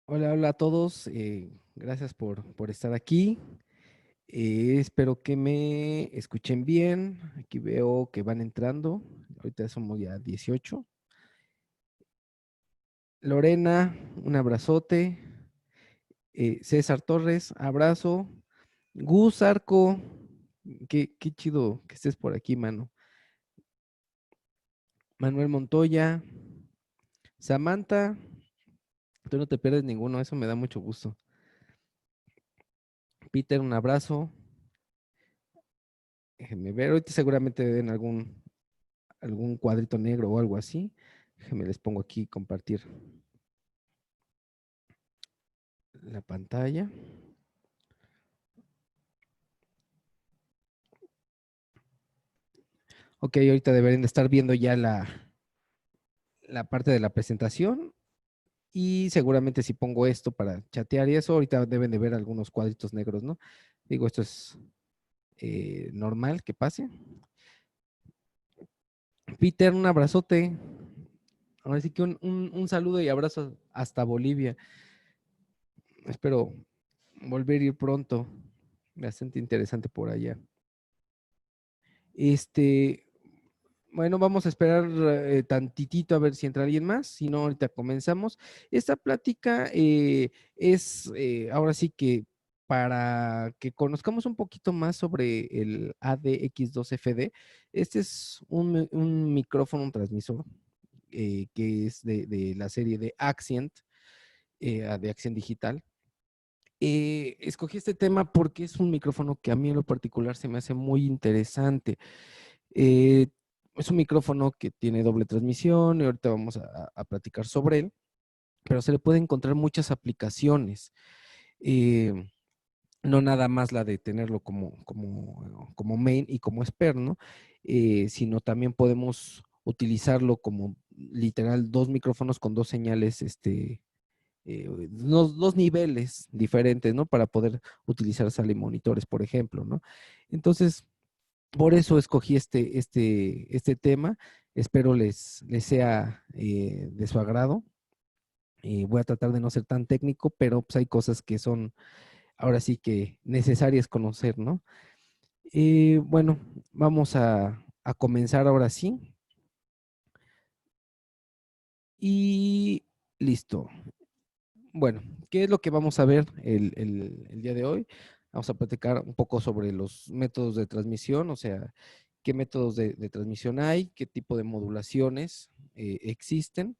Hola, hola a todos. Gracias por estar aquí. Espero que me escuchen bien. Aquí veo que van entrando. Ahorita somos ya 18. Lorena, un abrazote. César Torres, abrazo. Gus Arco, qué chido que estés por aquí, mano. Manuel Montoya, Samantha, tú no te pierdes ninguno, eso me da mucho gusto. Peter, un abrazo. Déjenme ver, ahorita seguramente den algún cuadrito negro o algo así. Déjenme les pongo aquí compartir la pantalla. Ok, ahorita deberían de estar viendo ya la parte de la presentación y seguramente si pongo esto para chatear y eso, ahorita deben de ver algunos cuadritos negros, ¿no? Digo, esto es normal que pase. Peter, un abrazote. Ahora sí que un saludo y abrazo hasta Bolivia. Espero volver a ir pronto. Bastante interesante por allá. Este, bueno, vamos a esperar tantitito a ver si entra alguien más, si no, ahorita comenzamos. Esta plática es ahora sí que para que conozcamos un poquito más sobre el ADX2FD. Este es un micrófono, un transmisor que es de la serie de Accient, de Accient Digital. Escogí este tema porque es un micrófono que a mí en lo particular se me hace muy interesante. Eh, es un micrófono que tiene doble transmisión y ahorita vamos a platicar sobre él, pero se le puede encontrar muchas aplicaciones. Eh, no nada más la de tenerlo como main y como spare, ¿no? Sino también podemos utilizarlo como literal dos micrófonos con dos señales, dos niveles diferentes, ¿no? Para poder utilizar sala y monitores, por ejemplo, ¿no? Entonces, por eso escogí este tema. Espero les sea de su agrado. Voy a tratar de no ser tan técnico, pero pues hay cosas que son ahora sí que necesarias conocer, ¿no? Bueno, vamos a comenzar ahora sí. Y listo. Bueno, ¿qué es lo que vamos a ver el día de hoy? Vamos a platicar un poco sobre los métodos de transmisión, o sea, qué métodos de transmisión hay, qué tipo de modulaciones existen.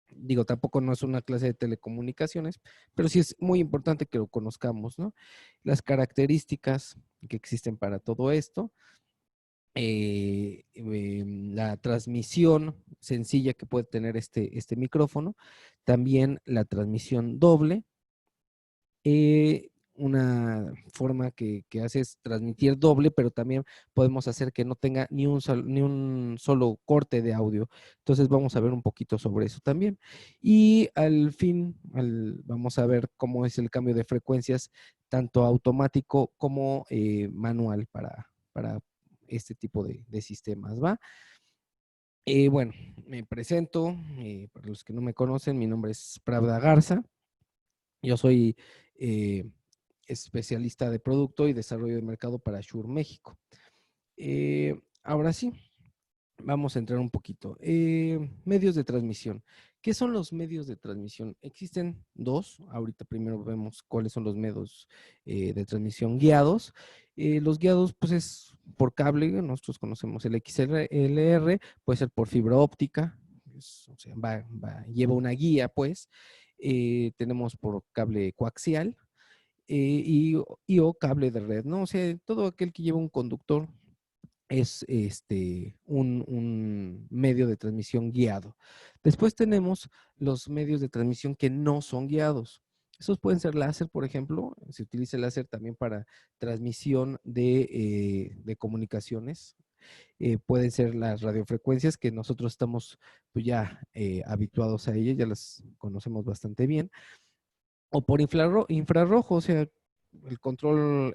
Digo, tampoco no es una clase de telecomunicaciones, pero sí es muy importante que lo conozcamos, ¿no? Las características que existen para todo esto, la transmisión sencilla que puede tener este micrófono, también la transmisión doble, una forma que hace es transmitir doble, pero también podemos hacer que no tenga ni un solo corte de audio. Entonces vamos a ver un poquito sobre eso también. Y al fin, vamos a ver cómo es el cambio de frecuencias, tanto automático como manual para este tipo de sistemas, ¿va? Bueno, me presento, para los que no me conocen, mi nombre es Pravda Garza. Yo soy eh, especialista de producto y desarrollo de mercado para Shure México. Ahora sí, vamos a entrar un poquito. Medios de transmisión. ¿Qué son los medios de transmisión? Existen dos. Ahorita primero vemos cuáles son los medios de transmisión guiados. Los guiados, pues es por cable. Nosotros conocemos el XLR, puede ser por fibra óptica. O sea, lleva una guía, pues. Tenemos por cable coaxial o cable de red, ¿no? O sea, todo aquel que lleva un conductor es un medio de transmisión guiado. Después tenemos los medios de transmisión que no son guiados. Esos pueden ser láser, por ejemplo. Se utiliza el láser también para transmisión de comunicaciones. Pueden ser las radiofrecuencias que nosotros estamos pues, ya habituados a ellas, ya las conocemos bastante bien. O por infrarrojo, o sea, el control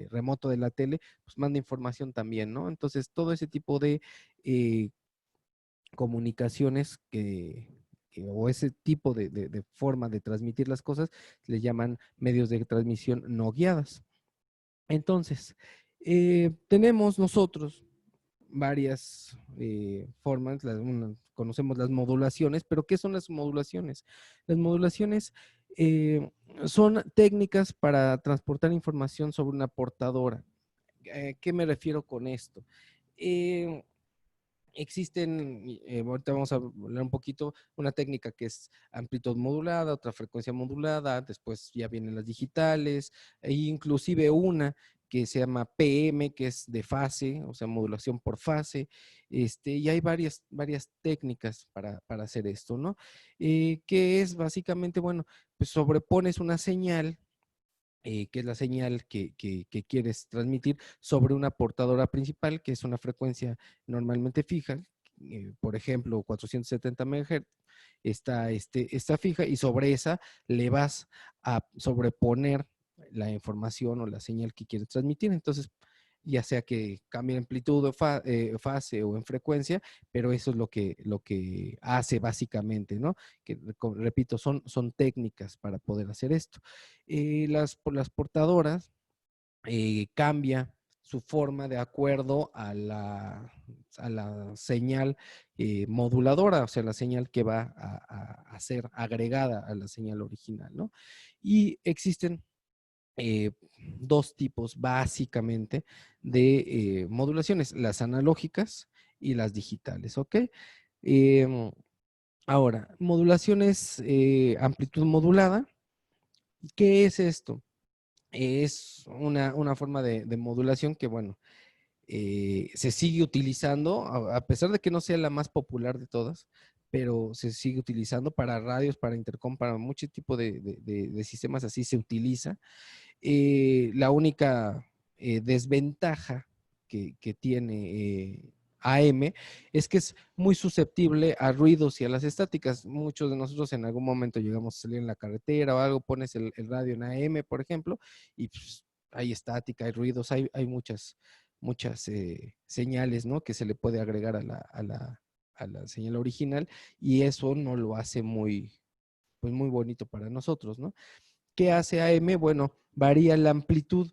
remoto de la tele, pues manda información también, ¿no? Entonces, todo ese tipo de eh, comunicaciones o ese tipo de forma de transmitir las cosas, le llaman medios de transmisión no guiadas. Entonces, tenemos nosotros varias formas, conocemos las modulaciones, pero ¿qué son las modulaciones? Las modulaciones son técnicas para transportar información sobre una portadora. ¿Qué me refiero con esto? Eh, Existen, ahorita vamos a hablar un poquito, una técnica que es amplitud modulada, otra frecuencia modulada, después ya vienen las digitales, e inclusive una que se llama PM, que es de fase, o sea, modulación por fase, y hay varias técnicas para hacer esto, ¿no? Que es básicamente, bueno, pues sobrepones una señal que es la señal que quieres transmitir sobre una portadora principal, que es una frecuencia normalmente fija, por ejemplo, 470 MHz, está fija y sobre esa le vas a sobreponer la información o la señal que quieres transmitir. Entonces, ya sea que cambie en amplitud o fase o en frecuencia, pero eso es lo que hace básicamente, ¿no? Que, repito, son técnicas para poder hacer esto. Las portadoras cambia su forma de acuerdo a la señal moduladora, o sea, la señal que va a ser agregada a la señal original, ¿no? Y existen eh, dos tipos básicamente de modulaciones, las analógicas y las digitales, ¿ok? Em, Ahora, modulaciones, amplitud modulada. ¿Qué es esto? Es una forma de modulación que, bueno, se sigue utilizando, a pesar de que no sea la más popular de todas, pero se sigue utilizando para radios, para intercom, para mucho tipo de sistemas así se utiliza. La única desventaja que tiene AM es que es muy susceptible a ruidos y a las estáticas. Muchos de nosotros en algún momento llegamos a salir en la carretera o algo, pones el radio en AM, por ejemplo, y pues, hay estática, hay ruidos, hay muchas señales, ¿no? Que se le puede agregar a la señal original y eso no lo hace pues muy bonito para nosotros, ¿no? ¿Qué hace AM? Bueno, varía la amplitud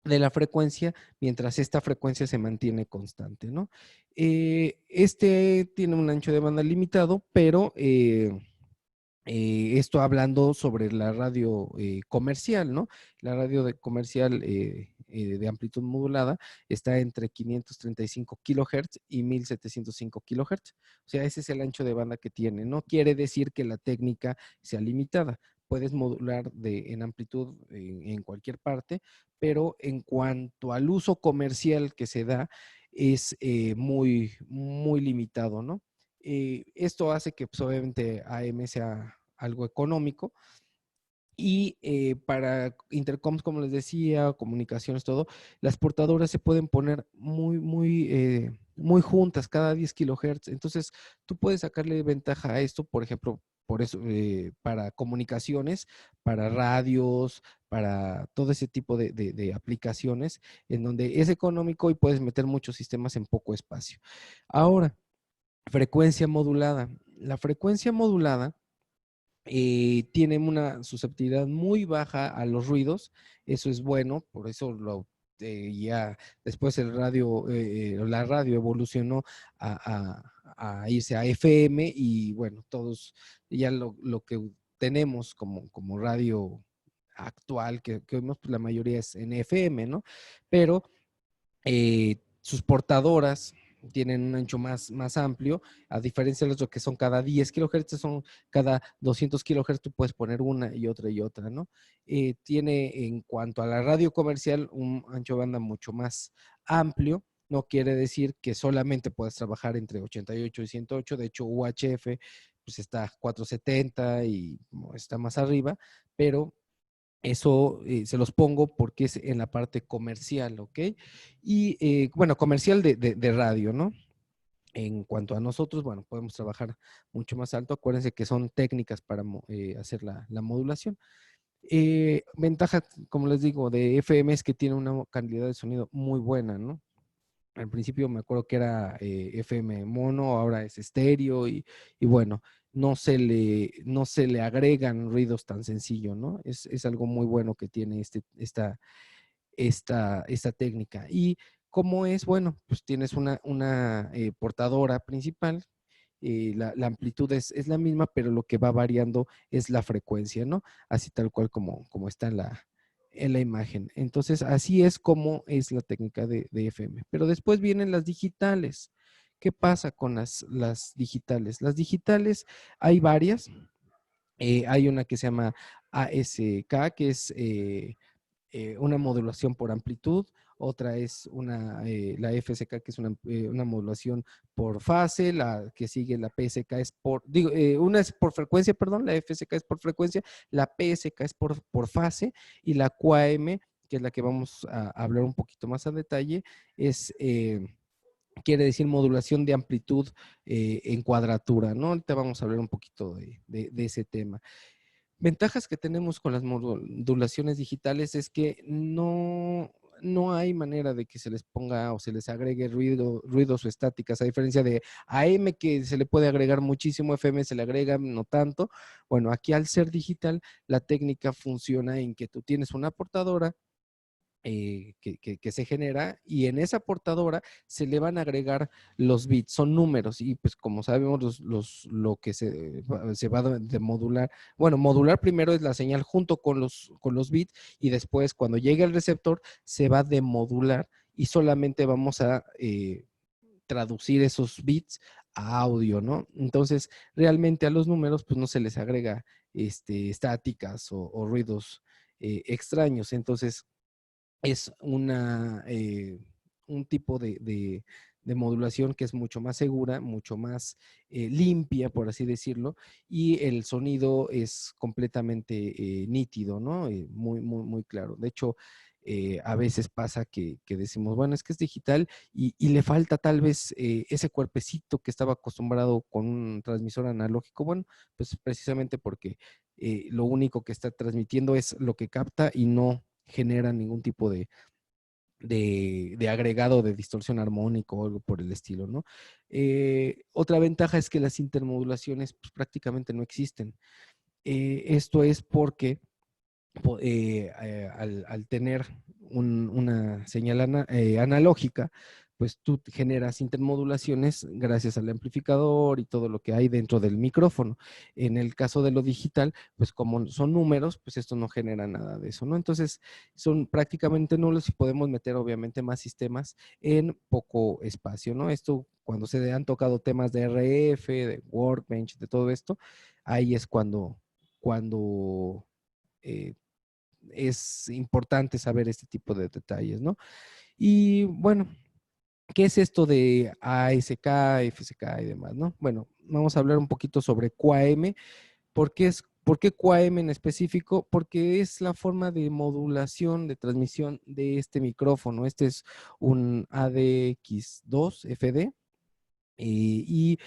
de la frecuencia mientras esta frecuencia se mantiene constante, ¿no? Este tiene un ancho de banda limitado, pero esto hablando sobre la radio comercial, ¿no? La radio comercial de amplitud modulada está entre 535 kilohertz y 1705 kilohertz. O sea, ese es el ancho de banda que tiene. No quiere decir que la técnica sea limitada. Puedes modular en amplitud en cualquier parte, pero en cuanto al uso comercial que se da, es muy, muy limitado, ¿no? Esto hace que pues, obviamente AM sea algo económico y para intercoms, como les decía, comunicaciones, todo, las portadoras se pueden poner muy juntas, cada 10 kilohertz. Entonces, tú puedes sacarle ventaja a esto, por ejemplo, por eso, para comunicaciones, para radios, para todo ese tipo de aplicaciones, en donde es económico y puedes meter muchos sistemas en poco espacio. Ahora, frecuencia modulada. La frecuencia modulada tiene una susceptibilidad muy baja a los ruidos, eso es bueno, por eso ya después la radio evolucionó a irse a FM y bueno, todos ya lo que tenemos como radio actual, que vemos, pues la mayoría es en FM, ¿no? Pero sus portadoras tienen un ancho más amplio, a diferencia de los que son cada 10 kilohertz, son cada 200 kilohertz, tú puedes poner una y otra, ¿no? Tiene en cuanto a la radio comercial un ancho de banda mucho más amplio, no quiere decir que solamente puedas trabajar entre 88 y 108, de hecho UHF pues está 470 y está más arriba, pero eso se los pongo porque es en la parte comercial, ¿ok? Y bueno, comercial de radio, ¿no? En cuanto a nosotros, bueno, podemos trabajar mucho más alto. Acuérdense que son técnicas para hacer la modulación. Ventaja, como les digo, de FM es que tiene una calidad de sonido muy buena, ¿no? Al principio me acuerdo que era FM mono, ahora es estéreo y bueno, no se le agregan ruidos tan sencillo, ¿no? Es algo muy bueno que tiene esta técnica. Y cómo es, bueno, pues tienes una portadora principal, la amplitud es la misma, pero lo que va variando es la frecuencia, ¿no? Así tal cual como está en la imagen. Entonces, así es como es la técnica de FM. Pero después vienen las digitales. ¿Qué pasa con las digitales? Las digitales hay varias. Hay una que se llama ASK, que es una modulación por amplitud, otra es la FSK, que es una modulación por fase, la que sigue la PSK es una es por frecuencia, perdón, la FSK es por frecuencia, la PSK es por fase, y la QAM, que es la que vamos a hablar un poquito más a detalle, quiere decir modulación de amplitud en cuadratura, ¿no? Ahorita vamos a hablar un poquito de ese tema. Ventajas que tenemos con las modulaciones digitales es que no hay manera de que se les ponga o se les agregue ruidos o estáticas, a diferencia de AM, que se le puede agregar muchísimo, FM se le agrega no tanto. Bueno, aquí al ser digital, la técnica funciona en que tú tienes una portadora que se genera, y en esa portadora se le van a agregar los bits, son números, y pues como sabemos lo que se va de modular, bueno, modular primero es la señal junto con los bits, y después cuando llegue al receptor se va a demodular y solamente vamos a traducir esos bits a audio, ¿no? Entonces, realmente a los números pues no se les agrega estáticas o ruidos extraños. Entonces, es un tipo de modulación que es mucho más segura, mucho más limpia, por así decirlo, y el sonido es completamente nítido, ¿no? Muy, muy, muy claro. De hecho, a veces pasa que decimos, bueno, es que es digital y le falta tal vez ese cuerpecito que estaba acostumbrado con un transmisor analógico. Bueno, pues precisamente porque lo único que está transmitiendo es lo que capta y no genera ningún tipo de agregado de distorsión armónico o algo por el estilo, ¿no? Otra ventaja es que las intermodulaciones pues, prácticamente no existen. Esto es porque al tener una señal analógica, pues tú generas intermodulaciones gracias al amplificador y todo lo que hay dentro del micrófono. En el caso de lo digital, pues como son números, pues esto no genera nada de eso, ¿no? Entonces son prácticamente nulos y podemos meter obviamente más sistemas en poco espacio, ¿no? Esto cuando se han tocado temas de RF, de Workbench, de todo esto, ahí es cuando eh, es importante saber este tipo de detalles, ¿no? Y bueno, ¿qué es esto de ASK, FSK y demás, no? Bueno, vamos a hablar un poquito sobre QAM. ¿Por qué QAM en específico? Porque es la forma de modulación, de transmisión de este micrófono. Este es un ADX2 FD y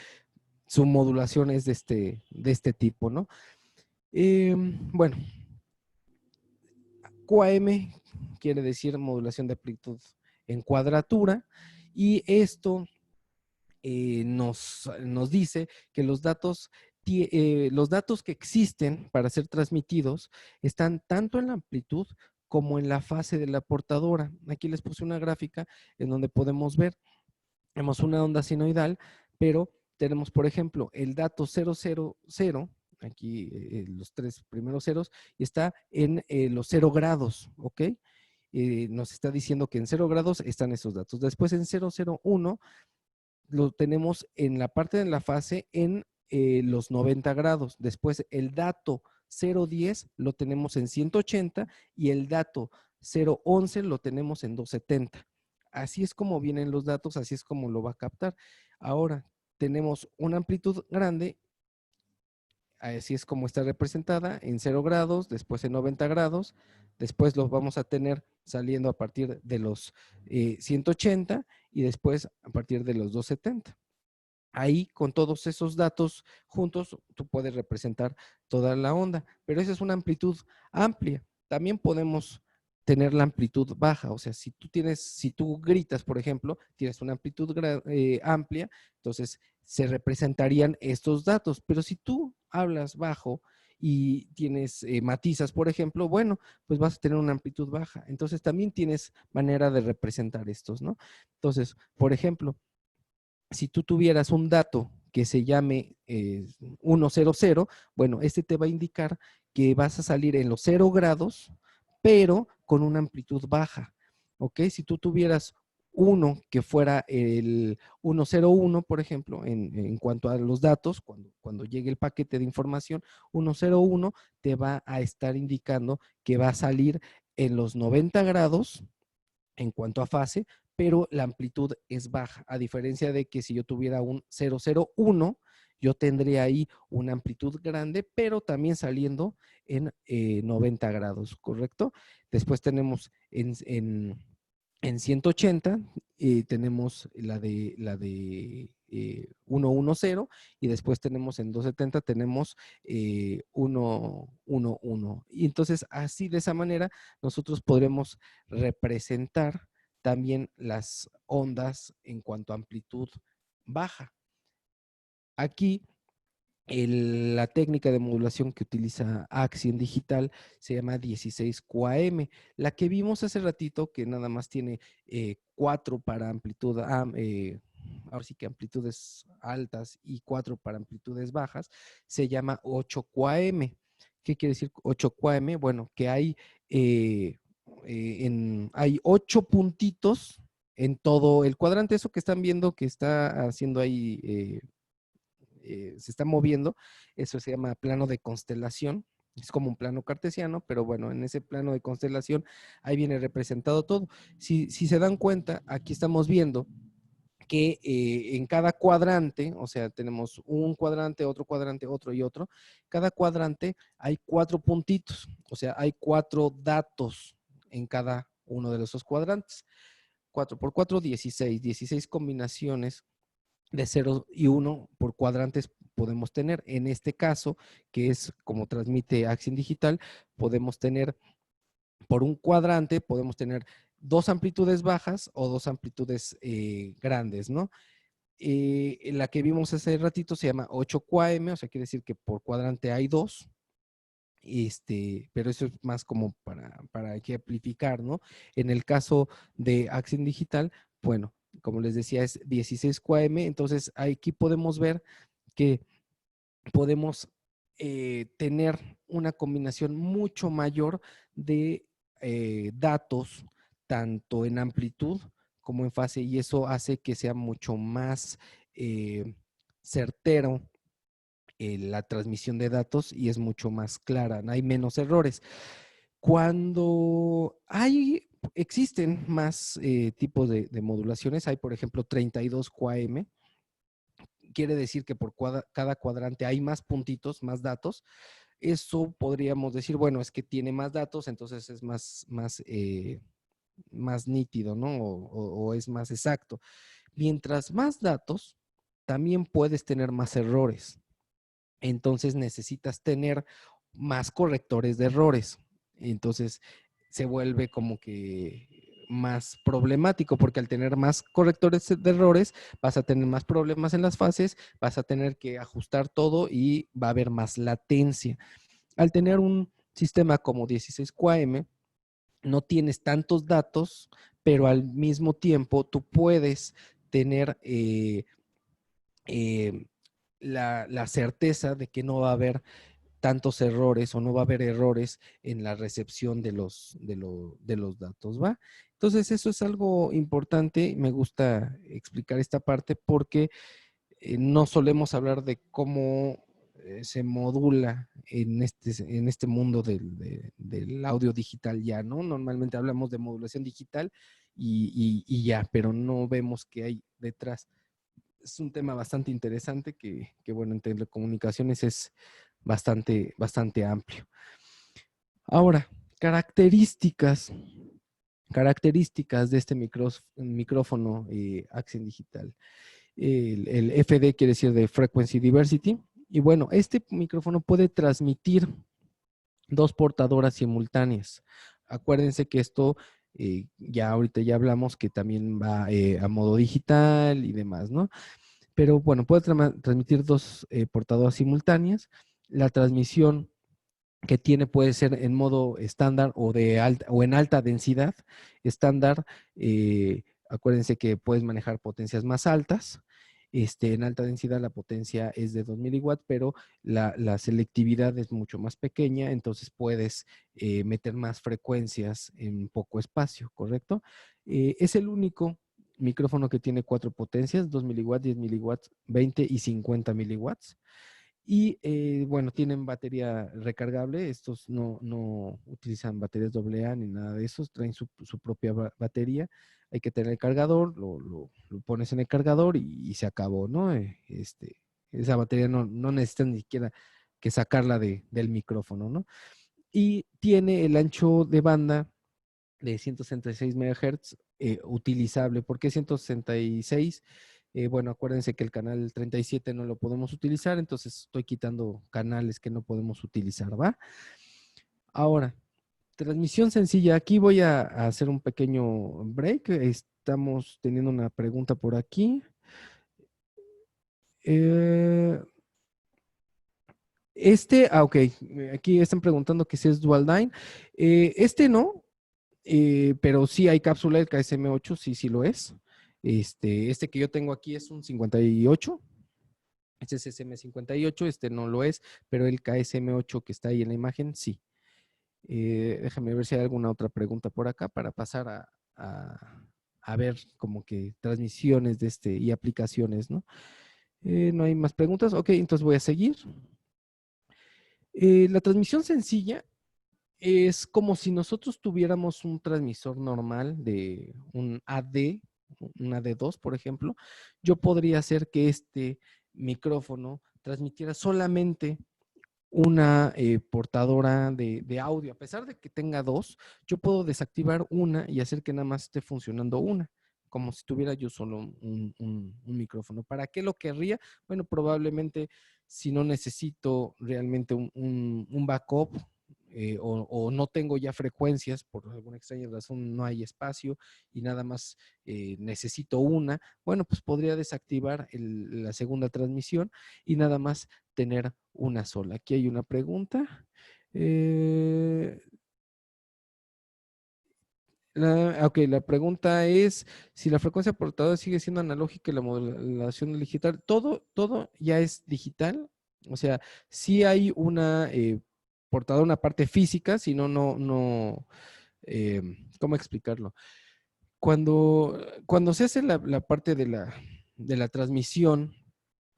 su modulación es de este tipo, ¿no? Bueno, QAM quiere decir modulación de amplitud en cuadratura, y esto nos dice que los datos que existen para ser transmitidos están tanto en la amplitud como en la fase de la portadora. Aquí les puse una gráfica en donde podemos ver, tenemos una onda sinoidal, pero tenemos, por ejemplo, el dato 000, aquí los tres primeros ceros, y está en los 0 grados, ¿ok? Nos está diciendo que en 0 grados están esos datos. Después en 001 lo tenemos en la parte de la fase en los 90 grados. Después el dato 010 lo tenemos en 180 y el dato 011 lo tenemos en 270. Así es como vienen los datos, así es como lo va a captar. Ahora tenemos una amplitud grande, así es como está representada, en 0 grados, después en 90 grados, después los vamos a tener saliendo a partir de los 180 y después a partir de los 270. Ahí, con todos esos datos juntos, tú puedes representar toda la onda, pero esa es una amplitud amplia. También podemos tener la amplitud baja. O sea, si tú gritas, por ejemplo, tienes una amplitud amplia, entonces se representarían estos datos. Pero si tú hablas bajo y tienes matizas, por ejemplo, bueno, pues vas a tener una amplitud baja. Entonces también tienes manera de representar estos, ¿no? Entonces, por ejemplo, si tú tuvieras un dato que se llame 100, bueno, este te va a indicar que vas a salir en los 0 grados, pero con una amplitud baja. ¿Ok? Si tú tuvieras uno que fuera el 101, por ejemplo, en cuanto a los datos, cuando llegue el paquete de información, 101 te va a estar indicando que va a salir en los 90 grados en cuanto a fase, pero la amplitud es baja, a diferencia de que si yo tuviera un 001, yo tendría ahí una amplitud grande, pero también saliendo en 90 grados, ¿correcto? Después tenemos en 180, tenemos la de 110, y después tenemos en 270, tenemos 111. Y entonces, así de esa manera, nosotros podremos representar también las ondas en cuanto a amplitud baja. Aquí la técnica de modulación que utiliza AXI en digital se llama 16 QAM. La que vimos hace ratito, que nada más tiene 4 para amplitud, ahora sí que amplitudes altas, y 4 para amplitudes bajas, se llama 8 QAM. ¿Qué quiere decir 8 QAM? Bueno, que hay 8 puntitos en todo el cuadrante. Eso que están viendo que está haciendo ahí se está moviendo, eso se llama plano de constelación. Es como un plano cartesiano, pero bueno, en ese plano de constelación ahí viene representado todo. Si se dan cuenta, aquí estamos viendo que en cada cuadrante, o sea, tenemos un cuadrante, otro y otro, cada cuadrante hay 4 puntitos, o sea, hay 4 datos en cada uno de esos cuadrantes. 4 por 4, 16 combinaciones de 0 y 1 por cuadrantes podemos tener. En este caso, que es como transmite Axin Digital, podemos tener por un cuadrante, podemos tener 2 amplitudes bajas o 2 amplitudes grandes, ¿no? La que vimos hace ratito se llama 8 QAM, o sea, quiere decir que por cuadrante hay 2. Pero eso es más como para ejemplificar, ¿no? En el caso de Axin Digital, bueno, como les decía, es 16 QAM, entonces aquí podemos ver que podemos tener una combinación mucho mayor de datos, tanto en amplitud como en fase, y eso hace que sea mucho más certero la transmisión de datos, y es mucho más clara, hay menos errores. Cuando existen más tipos de modulaciones, hay por ejemplo 32 QAM, quiere decir que por cada cuadrante hay más puntitos, más datos. Eso podríamos decir, bueno, es que tiene más datos, entonces es más nítido, ¿no? O es más exacto. Mientras más datos, también puedes tener más errores. Entonces necesitas tener más correctores de errores. Entonces se vuelve como que más problemático, porque al tener más correctores de errores vas a tener más problemas en las fases, vas a tener que ajustar todo y va a haber más latencia. Al tener un sistema como 16 QAM, no tienes tantos datos, pero al mismo tiempo tú puedes tener eh, la certeza de que no va a haber tantos errores o no va a haber errores en la recepción de los datos, ¿va? Entonces eso es algo importante. Me gusta explicar esta parte porque no solemos hablar de cómo se modula en este mundo del audio digital ya, ¿no? Normalmente hablamos de modulación digital y ya, pero no vemos qué hay detrás. Es un tema bastante interesante que bueno, en telecomunicaciones es bastante amplio. Ahora, características de este micrófono Axen Digital. El FD quiere decir de Frequency Diversity. Y bueno, este micrófono puede transmitir 2 portadoras simultáneas. acuérdense que esto, ya ahorita ya hablamos que también va a modo digital y demás, ¿no? Pero bueno, puede transmitir dos portadoras simultáneas. La transmisión que tiene puede ser en modo estándar o, o en alta densidad. Estándar, acuérdense que puedes manejar potencias más altas. En alta densidad la potencia es de 2 miliwatts, pero la selectividad es mucho más pequeña, entonces puedes meter más frecuencias en poco espacio, ¿correcto? Es el único micrófono que tiene 4 potencias, 2 miliwatts, 10 miliwatts, 20 y 50 miliwatts. Y bueno, tienen batería recargable. Estos no utilizan baterías AA ni nada de eso. Traen su propia batería. Hay que tener el cargador, lo pones en el cargador y se acabó, ¿no? Esa batería no necesitas ni siquiera que sacarla del micrófono, ¿no? Y tiene el ancho de banda de 166 MHz utilizable. ¿Por qué 166? Bueno, acuérdense que el canal 37 no lo podemos utilizar, entonces estoy quitando canales que no podemos utilizar, ¿va? Ahora, transmisión sencilla. Aquí voy a hacer un pequeño break. Estamos teniendo una pregunta por aquí. Eh, ok, aquí están preguntando que si es Dual Line. No, pero sí hay cápsula del KSM8, sí lo es. Este que yo tengo aquí es un 58. Este es SM58, este no lo es, pero el KSM8 que está ahí en la imagen, sí. Déjame ver si hay alguna otra pregunta por acá para pasar a ver como que transmisiones de y aplicaciones, ¿no? No hay más preguntas. Ok, entonces voy a seguir. La transmisión sencilla es como si nosotros tuviéramos un transmisor normal de un AD2, por ejemplo. Yo podría hacer que este micrófono transmitiera solamente una portadora de audio. A pesar de que tenga dos, yo puedo desactivar una y hacer que nada más esté funcionando una, como si tuviera yo solo un micrófono. ¿Para qué lo querría? Bueno, probablemente si no necesito realmente un backup, o no tengo ya frecuencias, por alguna extraña razón no hay espacio y nada más necesito una, bueno, pues podría desactivar la segunda transmisión y nada más tener una sola. Aquí hay una pregunta. Eh, la pregunta es si la frecuencia portadora sigue siendo analógica y la modulación digital. Todo ya es digital. O sea, sí hay una portadora, una parte física, si no, ¿cómo explicarlo? Cuando se hace la parte de la transmisión,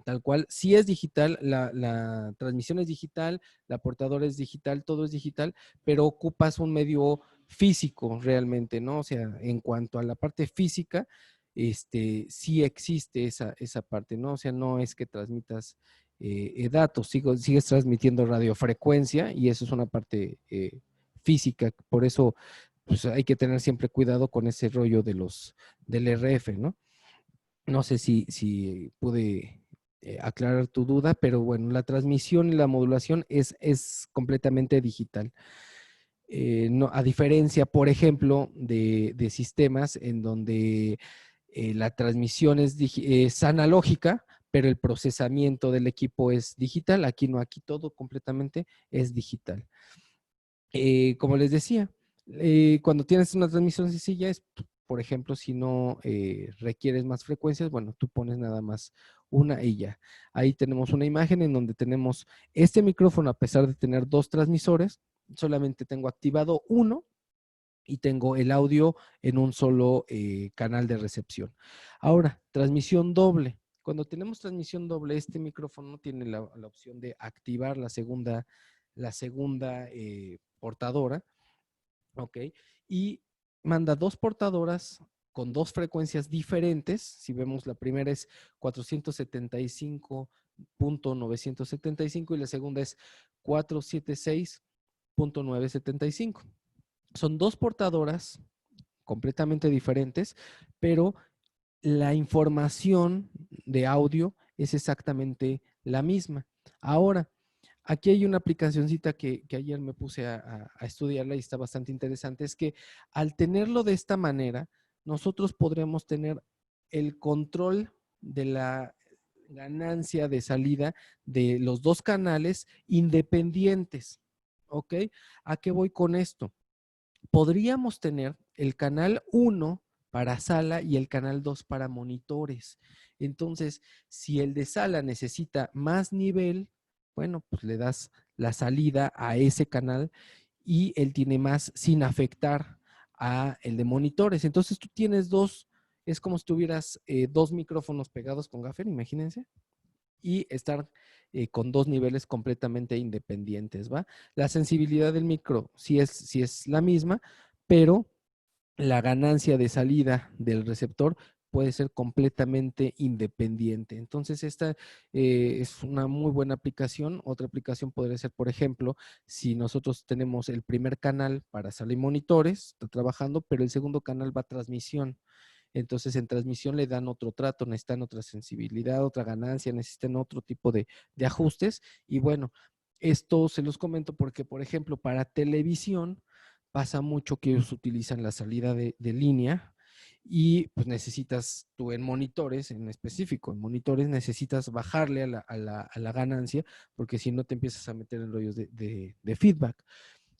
tal cual, sí es digital, la transmisión es digital, la portadora es digital, todo es digital, pero ocupas un medio físico realmente, ¿no? O sea, en cuanto a la parte física, sí existe esa parte, ¿no? O sea, no es que transmitas datos, sigues transmitiendo radiofrecuencia y eso es una parte física, por eso pues, hay que tener siempre cuidado con ese rollo del RF, ¿no? No sé si pude aclarar tu duda, pero bueno, la transmisión y la modulación es completamente digital. No, a diferencia, por ejemplo, de sistemas en donde la transmisión es analógica, pero el procesamiento del equipo es digital. Aquí no, aquí todo completamente es digital. Como les decía, cuando tienes una transmisión sencilla es, por ejemplo, si no requieres más frecuencias, bueno, tú pones nada más una y ya. Ahí tenemos una imagen en donde tenemos este micrófono, a pesar de tener dos transmisores, solamente tengo activado uno y tengo el audio en un solo canal de recepción. Ahora, transmisión doble. Cuando tenemos transmisión doble, este micrófono tiene la opción de activar la segunda portadora, ¿ok? Y manda dos portadoras con dos frecuencias diferentes. Si vemos, la primera es 475.975 y la segunda es 476.975. Son dos portadoras completamente diferentes, pero la información de audio es exactamente la misma. Ahora, Aquí hay una aplicacioncita que ayer me puse a estudiarla y está bastante interesante. Es que al tenerlo de esta manera, nosotros podremos tener el control de la ganancia de salida de los dos canales independientes. ¿Ok? ¿A qué voy con esto? Podríamos tener el canal 1 para sala y el canal 2 para monitores. Entonces, si el de sala necesita más nivel, bueno, pues le das la salida a ese canal y él tiene más sin afectar a el de monitores. Entonces tú tienes dos, es como si tuvieras dos micrófonos pegados con gaffer, imagínense, y estar con dos niveles completamente independientes, ¿va? La sensibilidad del micro sí es la misma, pero la ganancia de salida del receptor puede ser completamente independiente. Entonces, esta es una muy buena aplicación. Otra aplicación podría ser, por ejemplo, si nosotros tenemos el primer canal para sala y monitores, está trabajando, pero el segundo canal va a transmisión. Entonces, en transmisión le dan otro trato, necesitan otra sensibilidad, otra ganancia, necesitan otro tipo de ajustes. Y bueno, esto se los comento porque, por ejemplo, para televisión pasa mucho que ellos utilizan la salida de línea y pues necesitas tú en monitores, en específico, en monitores necesitas bajarle a la ganancia porque si no te empiezas a meter en rollos de feedback.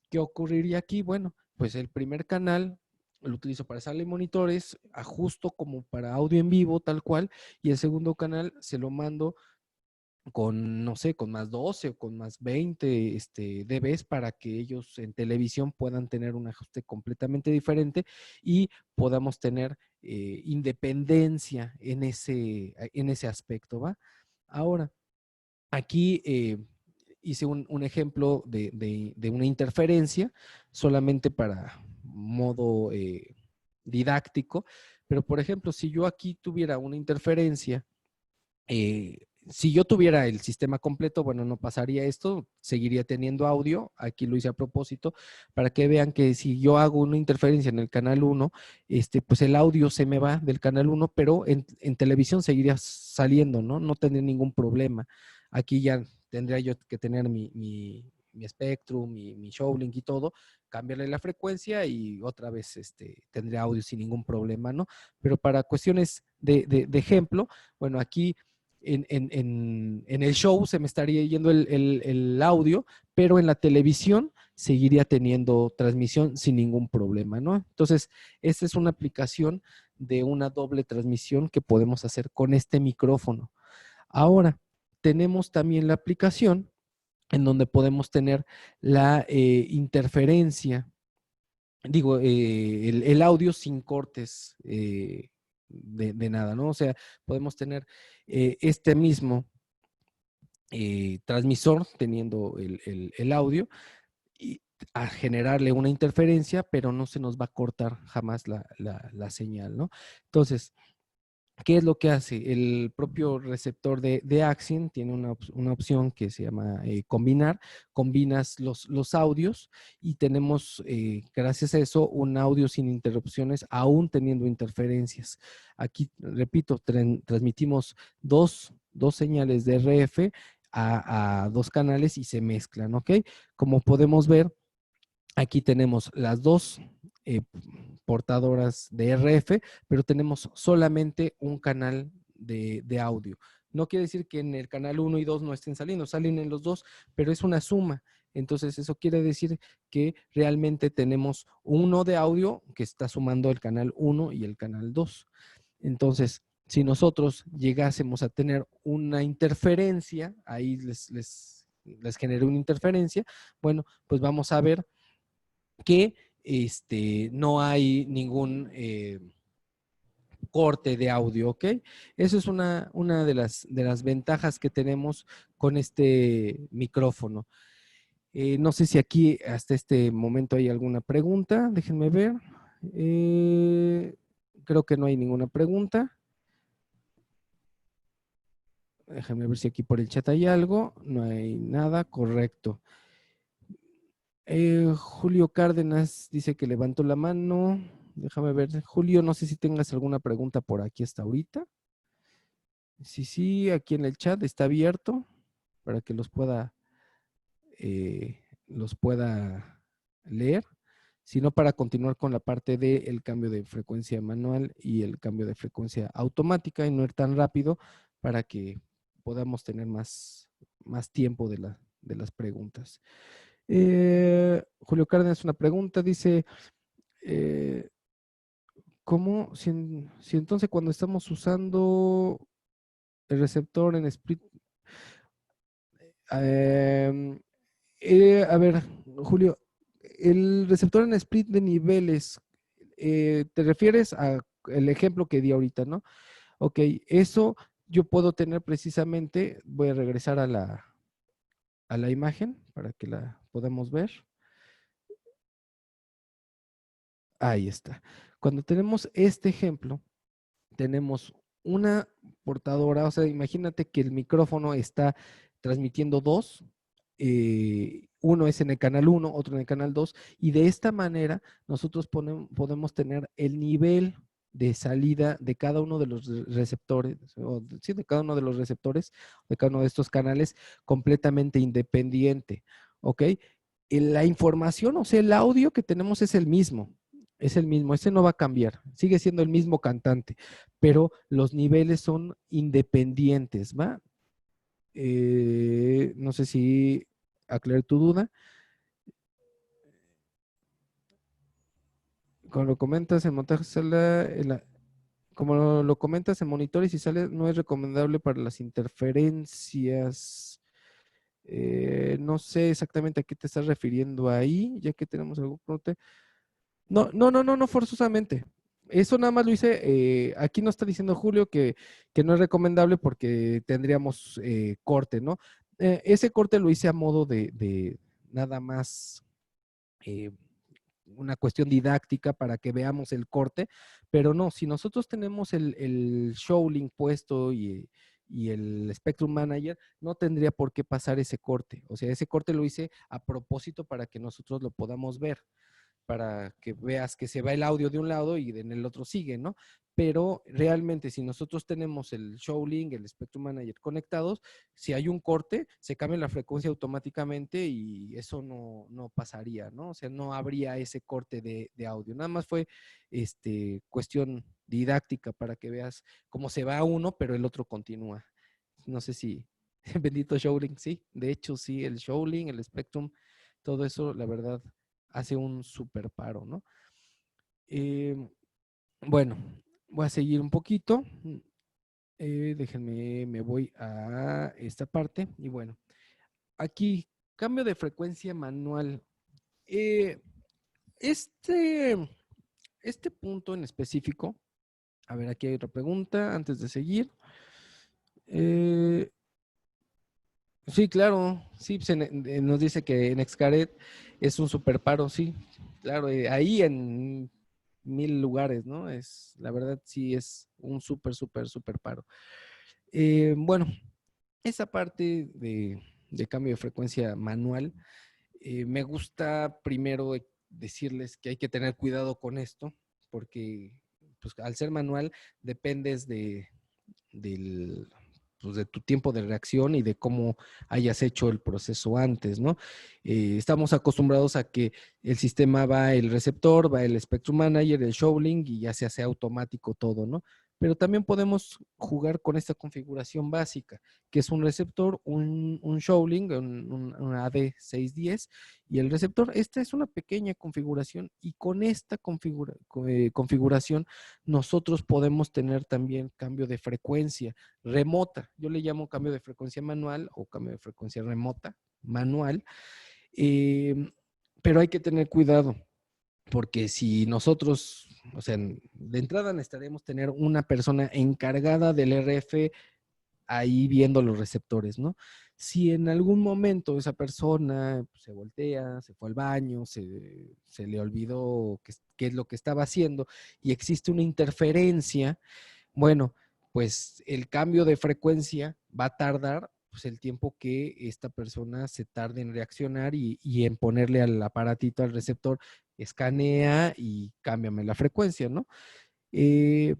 ¿Qué ocurriría aquí? Bueno, pues el primer canal lo utilizo para sala y monitores, ajusto como para audio en vivo, tal cual, y el segundo canal se lo mando con, no sé, con más 12 o con más 20 dBs para que ellos en televisión puedan tener un ajuste completamente diferente y podamos tener independencia en ese aspecto, ¿va? Ahora, aquí hice un ejemplo de una interferencia solamente para modo didáctico, pero por ejemplo, si yo aquí tuviera una interferencia, si yo tuviera el sistema completo, bueno, no pasaría esto, seguiría teniendo audio, aquí lo hice a propósito, para que vean que si yo hago una interferencia en el canal 1, pues el audio se me va del canal 1, pero en televisión seguiría saliendo, ¿no? No tendría ningún problema. Aquí ya tendría yo que tener mi Spectrum, mi Showlink y todo, cambiarle la frecuencia y otra vez tendría audio sin ningún problema, ¿no? Pero para cuestiones de ejemplo, bueno, aquí en el show se me estaría yendo el audio, pero en la televisión seguiría teniendo transmisión sin ningún problema, ¿no? Entonces, esta es una aplicación de una doble transmisión que podemos hacer con este micrófono. Ahora, tenemos también la aplicación en donde podemos tener la interferencia, digo, el audio sin cortes de nada, ¿no? O sea, podemos tener este mismo transmisor teniendo el audio y a generarle una interferencia, pero no se nos va a cortar jamás la señal, ¿no? Entonces, ¿qué es lo que hace? El propio receptor de Axin tiene una opción que se llama combinar. Combinas los audios y tenemos, gracias a eso, un audio sin interrupciones, aún teniendo interferencias. Aquí, repito, transmitimos dos señales de RF a dos canales y se mezclan, ¿ok? Como podemos ver, aquí tenemos las dos eh, portadoras de RF, pero tenemos solamente un canal de audio. No quiere decir que en el canal 1 y 2 no estén saliendo, salen en los dos, pero es una suma. Entonces, eso quiere decir que realmente tenemos uno de audio que está sumando el canal 1 y el canal 2. Entonces, si nosotros llegásemos a tener una interferencia, ahí les generé una interferencia, bueno, pues vamos a ver que no hay ningún corte de audio, ¿ok? Eso es una de las ventajas que tenemos con este micrófono. No sé si aquí hasta este momento hay alguna pregunta, déjenme ver. Creo que no hay ninguna pregunta. Déjenme ver si aquí por el chat hay algo. No hay nada, correcto. Julio Cárdenas dice que levantó la mano. Déjame ver. Julio, no sé si tengas alguna pregunta por aquí hasta ahorita. Sí, sí, aquí en el chat está abierto para que los pueda los pueda leer, sino para continuar con la parte del cambio de frecuencia manual y el cambio de frecuencia automática y no ir tan rápido para que podamos tener más tiempo de las preguntas. Julio Cárdenas, una pregunta, dice, ¿cómo si entonces cuando estamos usando el receptor en split? Eh, a ver, Julio, el receptor en split de niveles, te refieres a el ejemplo que di ahorita, ¿no? Ok, eso yo puedo tener precisamente, voy a regresar a la imagen para que la podamos ver. Ahí está. Cuando tenemos este ejemplo, tenemos una portadora, o sea, imagínate que el micrófono está transmitiendo dos, uno es en el canal 1, otro en el canal 2, y de esta manera nosotros podemos tener el nivel de salida de cada uno de los receptores, sí, de cada uno de los receptores, de cada uno de estos canales, completamente independiente, ¿ok? La información, o sea, el audio que tenemos es el mismo, ese no va a cambiar, sigue siendo el mismo cantante, pero los niveles son independientes, ¿va? No sé si aclaré tu duda. Como lo comentas, en montaje sale, como lo comentas en monitores y sale, no es recomendable para las interferencias. No sé exactamente a qué te estás refiriendo ahí, ya que tenemos algún pregunta. No forzosamente. Eso nada más lo hice, aquí no está diciendo Julio que no es recomendable porque tendríamos corte, ¿no? Ese corte lo hice a modo de nada más eh, una cuestión didáctica para que veamos el corte, pero no, si nosotros tenemos el Showlink puesto y el Spectrum Manager, no tendría por qué pasar ese corte. O sea, ese corte lo hice a propósito para que nosotros lo podamos ver, para que veas que se va el audio de un lado y en el otro sigue, ¿no? Pero realmente si nosotros tenemos el Showlink, el Spectrum Manager conectados, si hay un corte, se cambia la frecuencia automáticamente y eso no pasaría, ¿no? O sea, no habría ese corte de audio. Nada más fue cuestión didáctica para que veas cómo se va uno, pero el otro continúa. No sé si, bendito Showlink, sí, de hecho sí, el Showlink, el Spectrum, todo eso, la verdad, hace un super paro, ¿no? Eh, bueno, voy a seguir un poquito. Déjenme, me voy a esta parte. Y bueno, aquí, cambio de frecuencia manual. Eh, este, este punto en específico, a ver, aquí hay otra pregunta antes de seguir. Eh, sí, claro, sí, pues nos dice que en Xcaret es un super paro, sí, claro, ahí en 1000 lugares, ¿no? La verdad, sí es un súper paro. Bueno, esa parte de cambio de frecuencia manual, me gusta primero decirles que hay que tener cuidado con esto, porque pues, al ser manual dependes del, pues, de tu tiempo de reacción y de cómo hayas hecho el proceso antes, ¿no? Estamos acostumbrados a que el sistema va el receptor, va el Spectrum Manager, el Showlink y ya se hace automático todo, ¿no? Pero también podemos jugar con esta configuración básica, que es un receptor, un Showlink, un AD610 y el receptor. Esta es una pequeña configuración y con esta configuración nosotros podemos tener también cambio de frecuencia remota. Yo le llamo cambio de frecuencia manual o cambio de frecuencia remota, manual. Eh, pero hay que tener cuidado, porque si nosotros, o sea, de entrada necesitaremos tener una persona encargada del RF ahí viendo los receptores, ¿no? Si en algún momento esa persona se voltea, se fue al baño, se le olvidó qué es lo que estaba haciendo y existe una interferencia, bueno, pues el cambio de frecuencia va a tardar pues, el tiempo que esta persona se tarde en reaccionar y en ponerle al aparatito, al receptor, escanea y cámbiame la frecuencia, ¿no? Eh,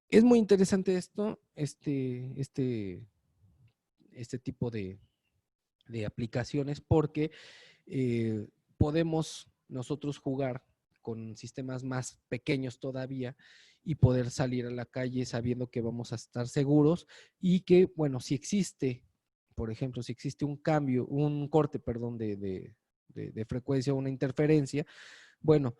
es muy interesante esto, este tipo de aplicaciones porque podemos nosotros jugar con sistemas más pequeños todavía y poder salir a la calle sabiendo que vamos a estar seguros y que, bueno, si existe, por ejemplo, si existe un cambio, un corte, perdón, de frecuencia, una interferencia, bueno,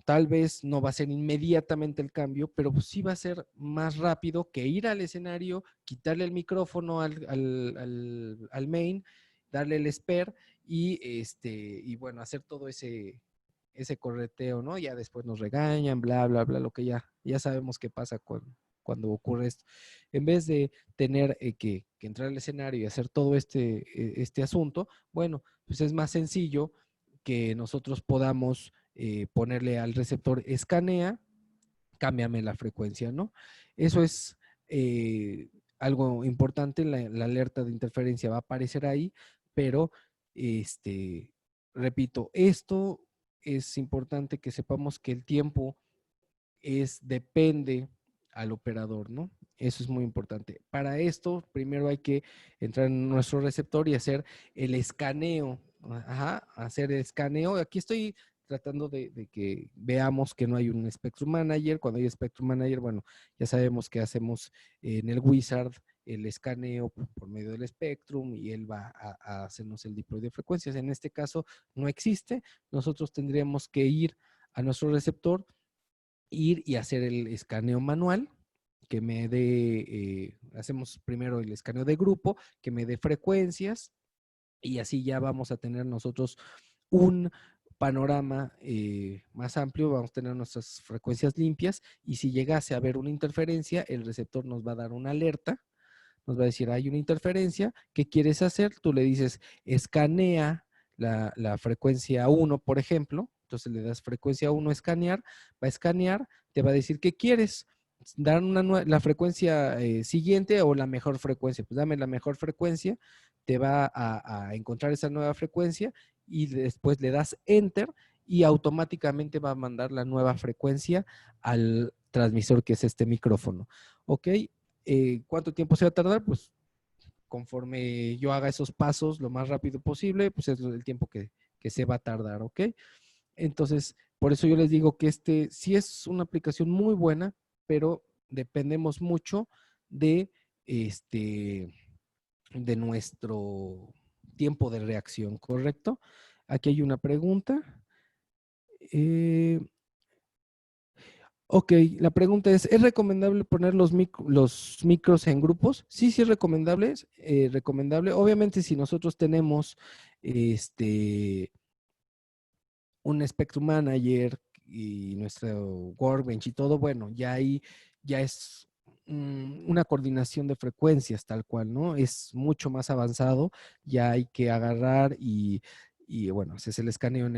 tal vez no va a ser inmediatamente el cambio, pero pues sí va a ser más rápido que ir al escenario, quitarle el micrófono al main, darle el spare y bueno, hacer todo ese correteo, ¿no? Ya después nos regañan, bla, bla, bla, lo que ya sabemos qué pasa cuando ocurre esto. En vez de tener que entrar al escenario y hacer todo este asunto, bueno, pues es más sencillo que nosotros podamos ponerle al receptor escanea, cámbiame la frecuencia, ¿no? Eso es algo importante, la alerta de interferencia va a aparecer ahí, pero repito, esto es importante que sepamos que el tiempo depende al operador, ¿no? Eso es muy importante. Para esto, primero hay que entrar en nuestro receptor y hacer el escaneo. Ajá, hacer el escaneo. Aquí estoy tratando de que veamos que no hay un Spectrum Manager. Cuando hay Spectrum Manager, bueno, ya sabemos que hacemos en el Wizard el escaneo por medio del Spectrum y él va a hacernos el deploy de frecuencias. En este caso no existe. Nosotros tendríamos que ir a nuestro receptor, ir y hacer el escaneo manual, que me dé, hacemos primero el escaneo de grupo, que me dé frecuencias y así ya vamos a tener nosotros un panorama más amplio, vamos a tener nuestras frecuencias limpias y si llegase a haber una interferencia, el receptor nos va a dar una alerta, nos va a decir, hay una interferencia, ¿qué quieres hacer? Tú le dices, escanea la frecuencia 1, por ejemplo, entonces le das frecuencia 1 escanear, va a escanear, te va a decir, ¿qué quieres? Dar la frecuencia siguiente o la mejor frecuencia, pues dame la mejor frecuencia, te va a encontrar esa nueva frecuencia y después le das enter y automáticamente va a mandar la nueva frecuencia al transmisor que es este micrófono. ¿Ok? ¿Cuánto tiempo se va a tardar? Pues conforme yo haga esos pasos lo más rápido posible, pues es el tiempo que se va a tardar, ¿ok? Entonces, por eso yo les digo que sí es una aplicación muy buena, pero dependemos mucho de, este, de nuestro tiempo de reacción, ¿correcto? Aquí hay una pregunta. Eh, Ok, la pregunta ¿es recomendable poner los micros en grupos? Sí, sí es recomendable, recomendable. Obviamente, si nosotros tenemos este, un Spectrum Manager y nuestro Workbench y todo, bueno, ya ahí ya es una coordinación de frecuencias tal cual, ¿no? Es mucho más avanzado, ya hay que agarrar y bueno, haces el escaneo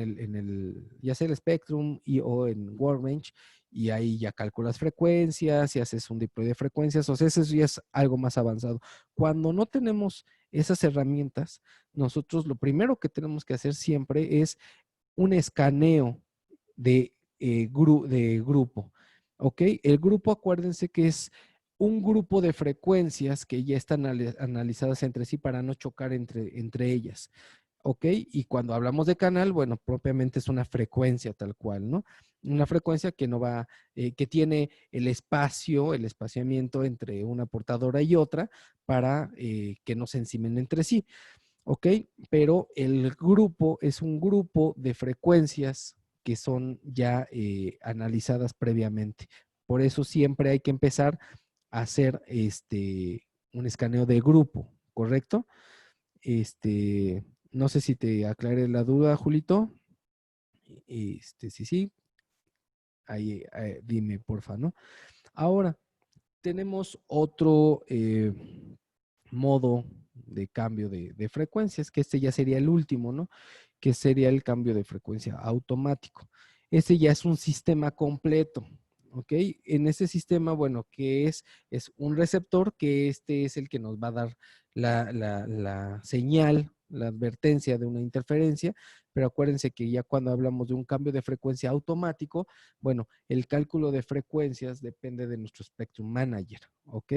ya sea el Spectrum o en Workbench y ahí ya calculas frecuencias y haces un deploy de frecuencias, o sea, eso ya es algo más avanzado. Cuando no tenemos esas herramientas, nosotros lo primero que tenemos que hacer siempre es un escaneo de grupo. ¿Ok? El grupo, acuérdense que es un grupo de frecuencias que ya están analizadas entre sí para no chocar entre ellas. ¿Ok? Y cuando hablamos de canal, bueno, propiamente es una frecuencia tal cual, ¿no? Una frecuencia que no va, que tiene el espaciamiento entre una portadora y otra para que no se encimen entre sí. ¿Ok? Pero el grupo es un grupo de frecuencias que son ya analizadas previamente. Por eso siempre hay que empezar a hacer un escaneo de grupo, ¿correcto? No sé si te aclaré la duda, Julito. Sí, ahí dime, porfa, ¿no? Ahora, tenemos otro modo de cambio de frecuencias, que este ya sería el último, ¿no? Que sería el cambio de frecuencia automático. Este ya es un sistema completo, ¿ok? En ese sistema, bueno, que es un receptor, que este es el que nos va a dar la señal, la advertencia de una interferencia, pero acuérdense que ya cuando hablamos de un cambio de frecuencia automático, bueno, el cálculo de frecuencias depende de nuestro Spectrum Manager, ¿ok?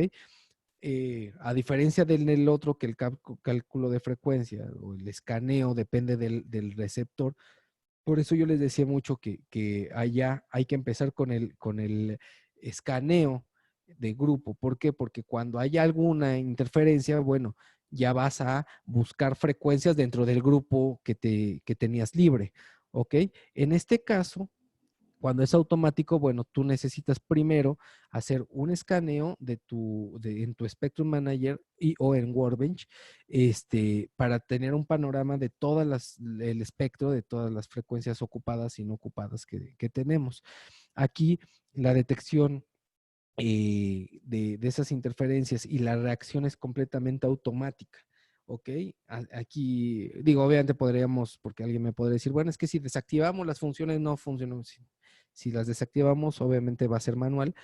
a diferencia del otro, que el cálculo de frecuencia o el escaneo depende del receptor. Por eso yo les decía mucho que allá hay que empezar con el escaneo de grupo. ¿Por qué? Porque cuando hay alguna interferencia, bueno, ya vas a buscar frecuencias dentro del grupo que tenías libre. ¿Ok? En este caso, cuando es automático, bueno, tú necesitas primero hacer un escaneo en tu Spectrum Manager o en Workbench, para tener un panorama de el espectro de todas las frecuencias ocupadas y no ocupadas que tenemos. Aquí la detección de esas interferencias y la reacción es completamente automática. ¿Ok? Aquí, digo, obviamente podríamos, porque alguien me podría decir, bueno, es que si desactivamos las funciones no funcionan. Si las desactivamos, obviamente va a ser manual.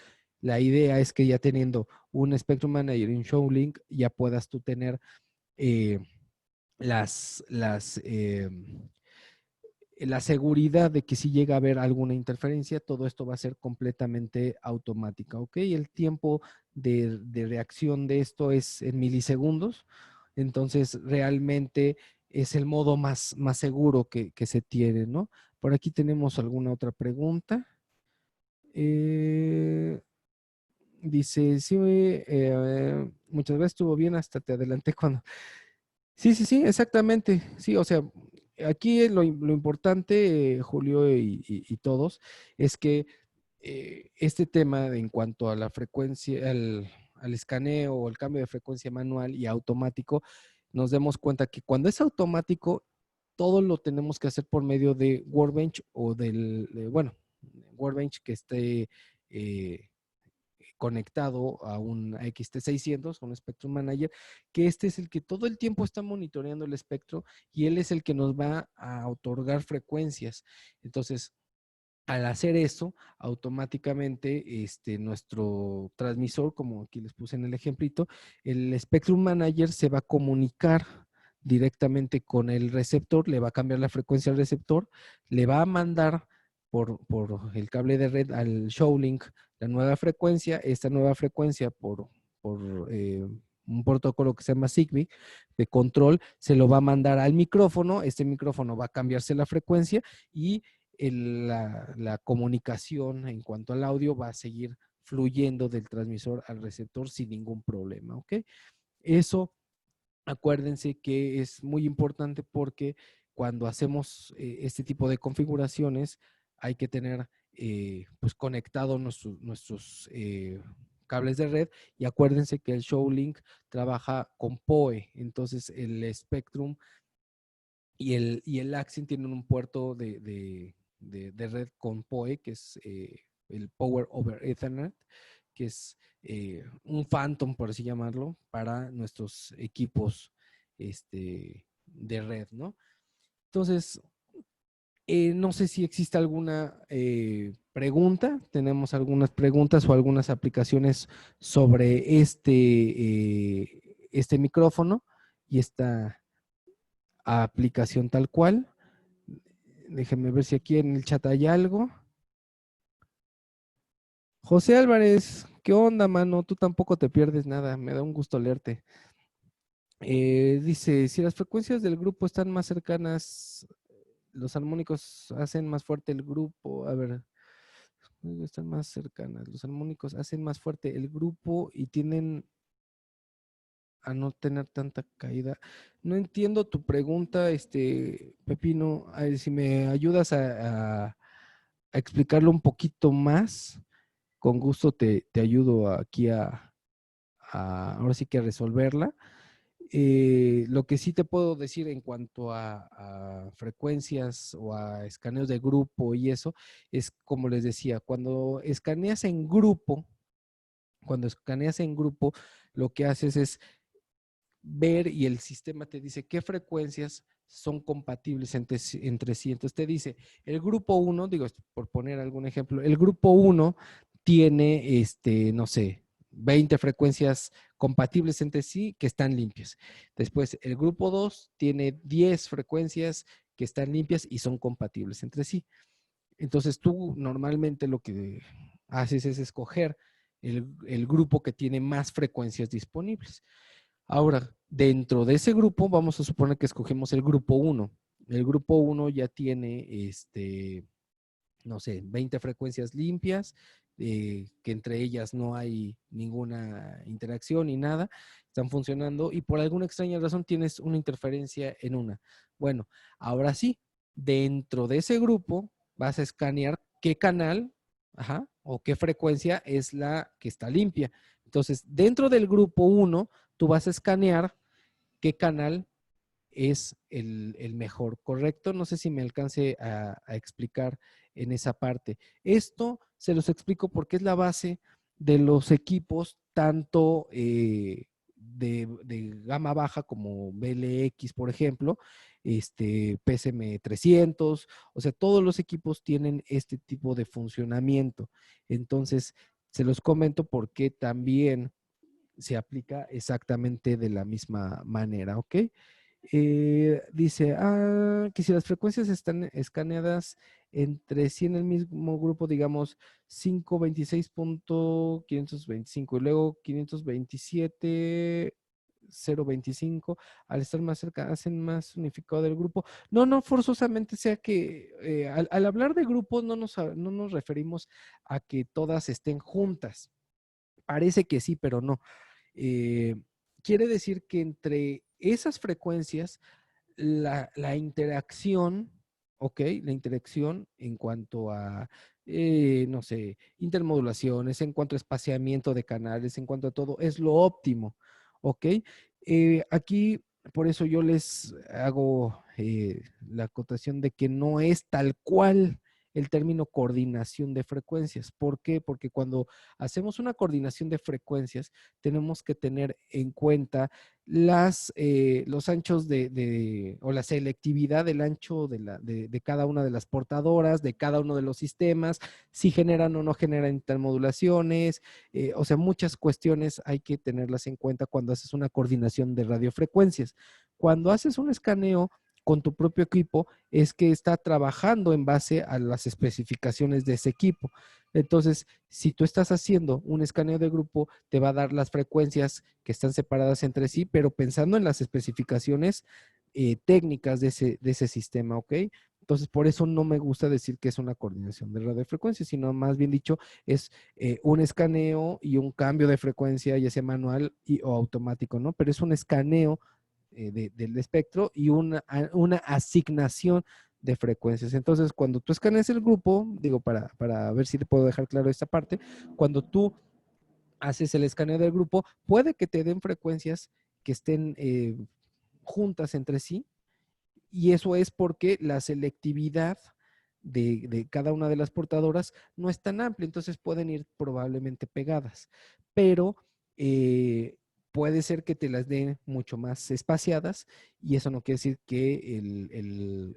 La idea es que ya teniendo un Spectrum Manager y un ShowLink, ya puedas tú tener eh, las la seguridad de que si llega a haber alguna interferencia, todo esto va a ser completamente automática, ¿ok? El tiempo de reacción de esto es en milisegundos, entonces realmente es el modo más seguro que se tiene, ¿no? Por aquí tenemos alguna otra pregunta. Eh, dice, sí, muchas veces estuvo bien, hasta te adelanté cuando... Sí, sí, sí, exactamente. Sí, o sea, aquí lo importante, Julio y todos, es que este tema en cuanto a la frecuencia, al escaneo o el cambio de frecuencia manual y automático, nos demos cuenta que cuando es automático, todo lo tenemos que hacer por medio de Workbench o bueno, Workbench que esté conectado a un XT600, un Spectrum Manager, que este es el que todo el tiempo está monitoreando el espectro y él es el que nos va a otorgar frecuencias. Entonces, al hacer eso, automáticamente nuestro transmisor, como aquí les puse en el ejemplito, el Spectrum Manager se va a comunicar directamente con el receptor, le va a cambiar la frecuencia al receptor, le va a mandar por el cable de red al ShowLink la nueva frecuencia, esta nueva frecuencia por un protocolo que se llama Zigbee de control, se lo va a mandar al micrófono, este micrófono va a cambiarse la frecuencia y la comunicación en cuanto al audio va a seguir fluyendo del transmisor al receptor sin ningún problema, ¿ok? Eso, acuérdense que es muy importante porque cuando hacemos este tipo de configuraciones hay que tener pues conectados nuestros cables de red y acuérdense que el ShowLink trabaja con PoE, entonces el Spectrum y el Axin tienen un puerto de red con PoE, que es el Power over Ethernet, que es un Phantom, por así llamarlo, para nuestros equipos de red, ¿no? Entonces, no sé si existe alguna pregunta. Tenemos algunas preguntas o algunas aplicaciones sobre este micrófono y esta aplicación tal cual. Déjenme ver si aquí en el chat hay algo. José Álvarez, ¿qué onda, mano? Tú tampoco te pierdes nada. Me da un gusto leerte. Dice, si las frecuencias del grupo están más cercanas, los armónicos hacen más fuerte el grupo. A ver, están más cercanas. Los armónicos hacen más fuerte el grupo y tienden a no tener tanta caída. No entiendo tu pregunta, Pepino. A ver, si me ayudas a explicarlo un poquito más, con gusto te ayudo aquí ahora sí que a resolverla. Lo que sí te puedo decir en cuanto a frecuencias o a escaneos de grupo y eso, es como les decía, cuando escaneas en grupo, lo que haces es ver y el sistema te dice qué frecuencias son compatibles entre sí. Entonces te dice, el grupo uno, digo, por poner algún ejemplo, el grupo uno tiene, no sé, 20 frecuencias compatibles entre sí que están limpias. Después, el grupo 2 tiene 10 frecuencias que están limpias y son compatibles entre sí. Entonces tú normalmente lo que haces es escoger el grupo que tiene más frecuencias disponibles. Ahora, dentro de ese grupo, vamos a suponer que escogemos el grupo 1. El grupo 1 ya tiene, no sé, 20 frecuencias limpias, que entre ellas no hay ninguna interacción ni nada, están funcionando y por alguna extraña razón tienes una interferencia en una. Bueno, ahora sí, dentro de ese grupo vas a escanear qué canal, ajá, o qué frecuencia es la que está limpia. Entonces, dentro del grupo 1, tú vas a escanear qué canal es el mejor, ¿correcto? No sé si me alcance a explicar en esa parte. Esto se los explico porque es la base de los equipos, tanto de gama baja como BLX, por ejemplo, PSM 300, o sea, todos los equipos tienen este tipo de funcionamiento. Entonces, se los comento porque también se aplica exactamente de la misma manera, ¿ok? Dice, que si las frecuencias están escaneadas entre sí en el mismo grupo, digamos 526.525 y luego 527.025, al estar más cerca, hacen más unificado del grupo. No, no forzosamente sea que al hablar de grupos no nos referimos a que todas estén juntas. Parece que sí, pero no. Eh, Quiere decir que entre esas frecuencias, la interacción, ¿ok? La interacción en cuanto a, no sé, intermodulaciones, en cuanto a espaciamiento de canales, en cuanto a todo, es lo óptimo, ¿ok? Aquí, por eso yo les hago la acotación de que no es tal cual el término coordinación de frecuencias. ¿Por qué? Porque cuando hacemos una coordinación de frecuencias, tenemos que tener en cuenta los anchos o la selectividad del ancho de cada una de las portadoras, de cada uno de los sistemas, si generan o no generan intermodulaciones, o sea, muchas cuestiones hay que tenerlas en cuenta cuando haces una coordinación de radiofrecuencias. Cuando haces un escaneo con tu propio equipo, es que está trabajando en base a las especificaciones de ese equipo. Entonces, si tú estás haciendo un escaneo de grupo, te va a dar las frecuencias que están separadas entre sí, pero pensando en las especificaciones técnicas de ese sistema, ¿ok? Entonces, por eso no me gusta decir que es una coordinación de radiofrecuencia, sino más bien dicho, es un escaneo y un cambio de frecuencia, ya sea manual o automático, ¿no? Pero es un escaneo del espectro y una asignación de frecuencias. Entonces, cuando tú escaneas el grupo, digo, para ver si te puedo dejar claro esta parte, cuando tú haces el escaneo del grupo, puede que te den frecuencias que estén juntas entre sí, y eso es porque la selectividad de cada una de las portadoras no es tan amplia, entonces pueden ir probablemente pegadas, pero puede ser que te las den mucho más espaciadas y eso no quiere decir que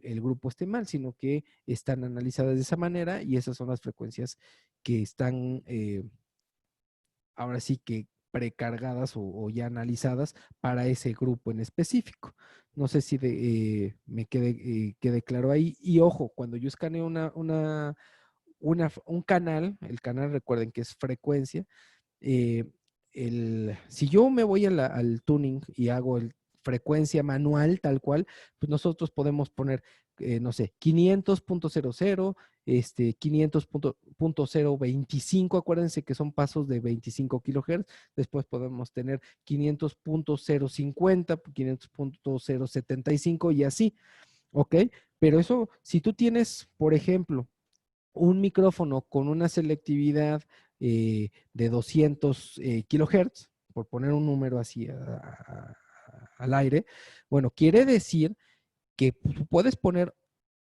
el grupo esté mal, sino que están analizadas de esa manera y esas son las frecuencias que están ahora sí que precargadas o ya analizadas para ese grupo en específico. No sé si me quede claro ahí. Y ojo, cuando yo escaneo un canal, el canal recuerden que es frecuencia, eh, si yo me voy al tuning y hago el frecuencia manual tal cual, pues nosotros podemos poner, no sé, 500.00, 500.025, acuérdense que son pasos de 25 kilohertz, después podemos tener 500.050, 500.075 y así, ¿ok? Pero eso, si tú tienes, por ejemplo, un micrófono con una selectividad de 200 kilohertz, por poner un número así al aire, bueno, quiere decir que puedes poner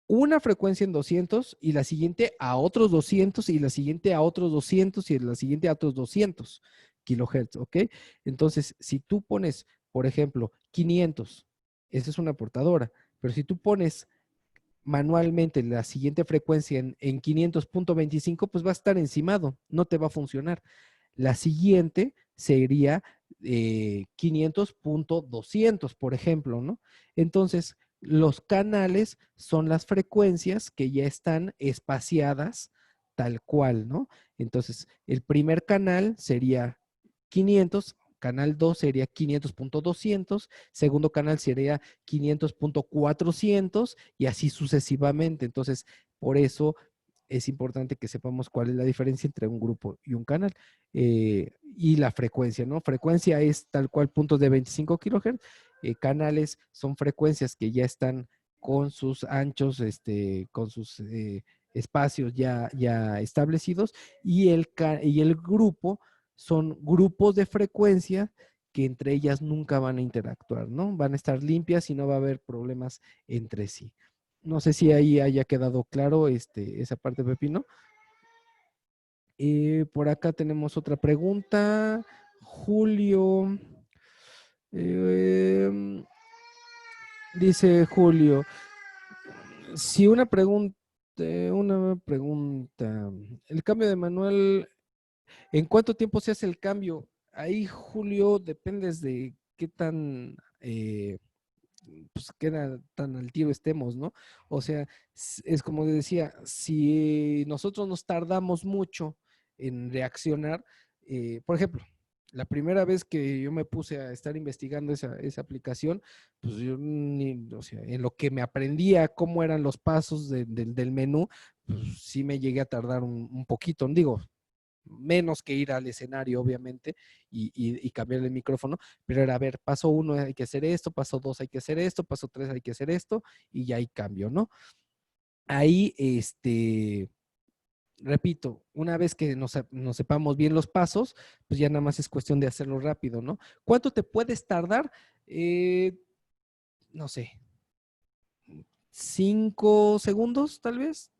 una frecuencia en 200 y la siguiente a otros 200 y la siguiente a otros 200 y la siguiente a otros 200 kilohertz, ¿ok? Entonces, si tú pones, por ejemplo, 500, esa es una portadora, pero si tú pones manualmente la siguiente frecuencia en 500.25, pues va a estar encimado, no te va a funcionar. La siguiente sería 500.200, por ejemplo, ¿no? Entonces, los canales son las frecuencias que ya están espaciadas tal cual, ¿no? Entonces, el primer canal sería 500, canal 2 sería 500.200, segundo canal sería 500.400 y así sucesivamente. Entonces, por eso es importante que sepamos cuál es la diferencia entre un grupo y un canal. Y la frecuencia, ¿no? Frecuencia es tal cual puntos de 25 kHz. Canales son frecuencias que ya están con sus anchos, con sus espacios ya establecidos, y el grupo son grupos de frecuencia que entre ellas nunca van a interactuar, ¿no? Van a estar limpias y no va a haber problemas entre sí. No sé si ahí haya quedado claro esa parte, Pepino. Por acá tenemos otra pregunta. Julio. eh, Dice Julio, si una pregunta, el cambio de manual, ¿en cuánto tiempo se hace el cambio? Ahí, Julio, dependes de qué tan, pues, tan al tiro estemos, ¿no? O sea, es como decía, si nosotros nos tardamos mucho en reaccionar, por ejemplo, la primera vez que yo me puse a estar investigando esa aplicación, pues yo o sea, en lo que me aprendía cómo eran los pasos del menú, pues sí me llegué a tardar un poquito, digo, menos que ir al escenario, obviamente, y cambiar el micrófono, pero era, a ver, paso uno hay que hacer esto, paso dos hay que hacer esto, paso tres hay que hacer esto, y ya hay cambio, ¿no? Ahí, repito, una vez que nos sepamos bien los pasos, pues ya nada más es cuestión de hacerlo rápido, ¿no? ¿Cuánto te puedes tardar? No sé, 5 segundos tal vez.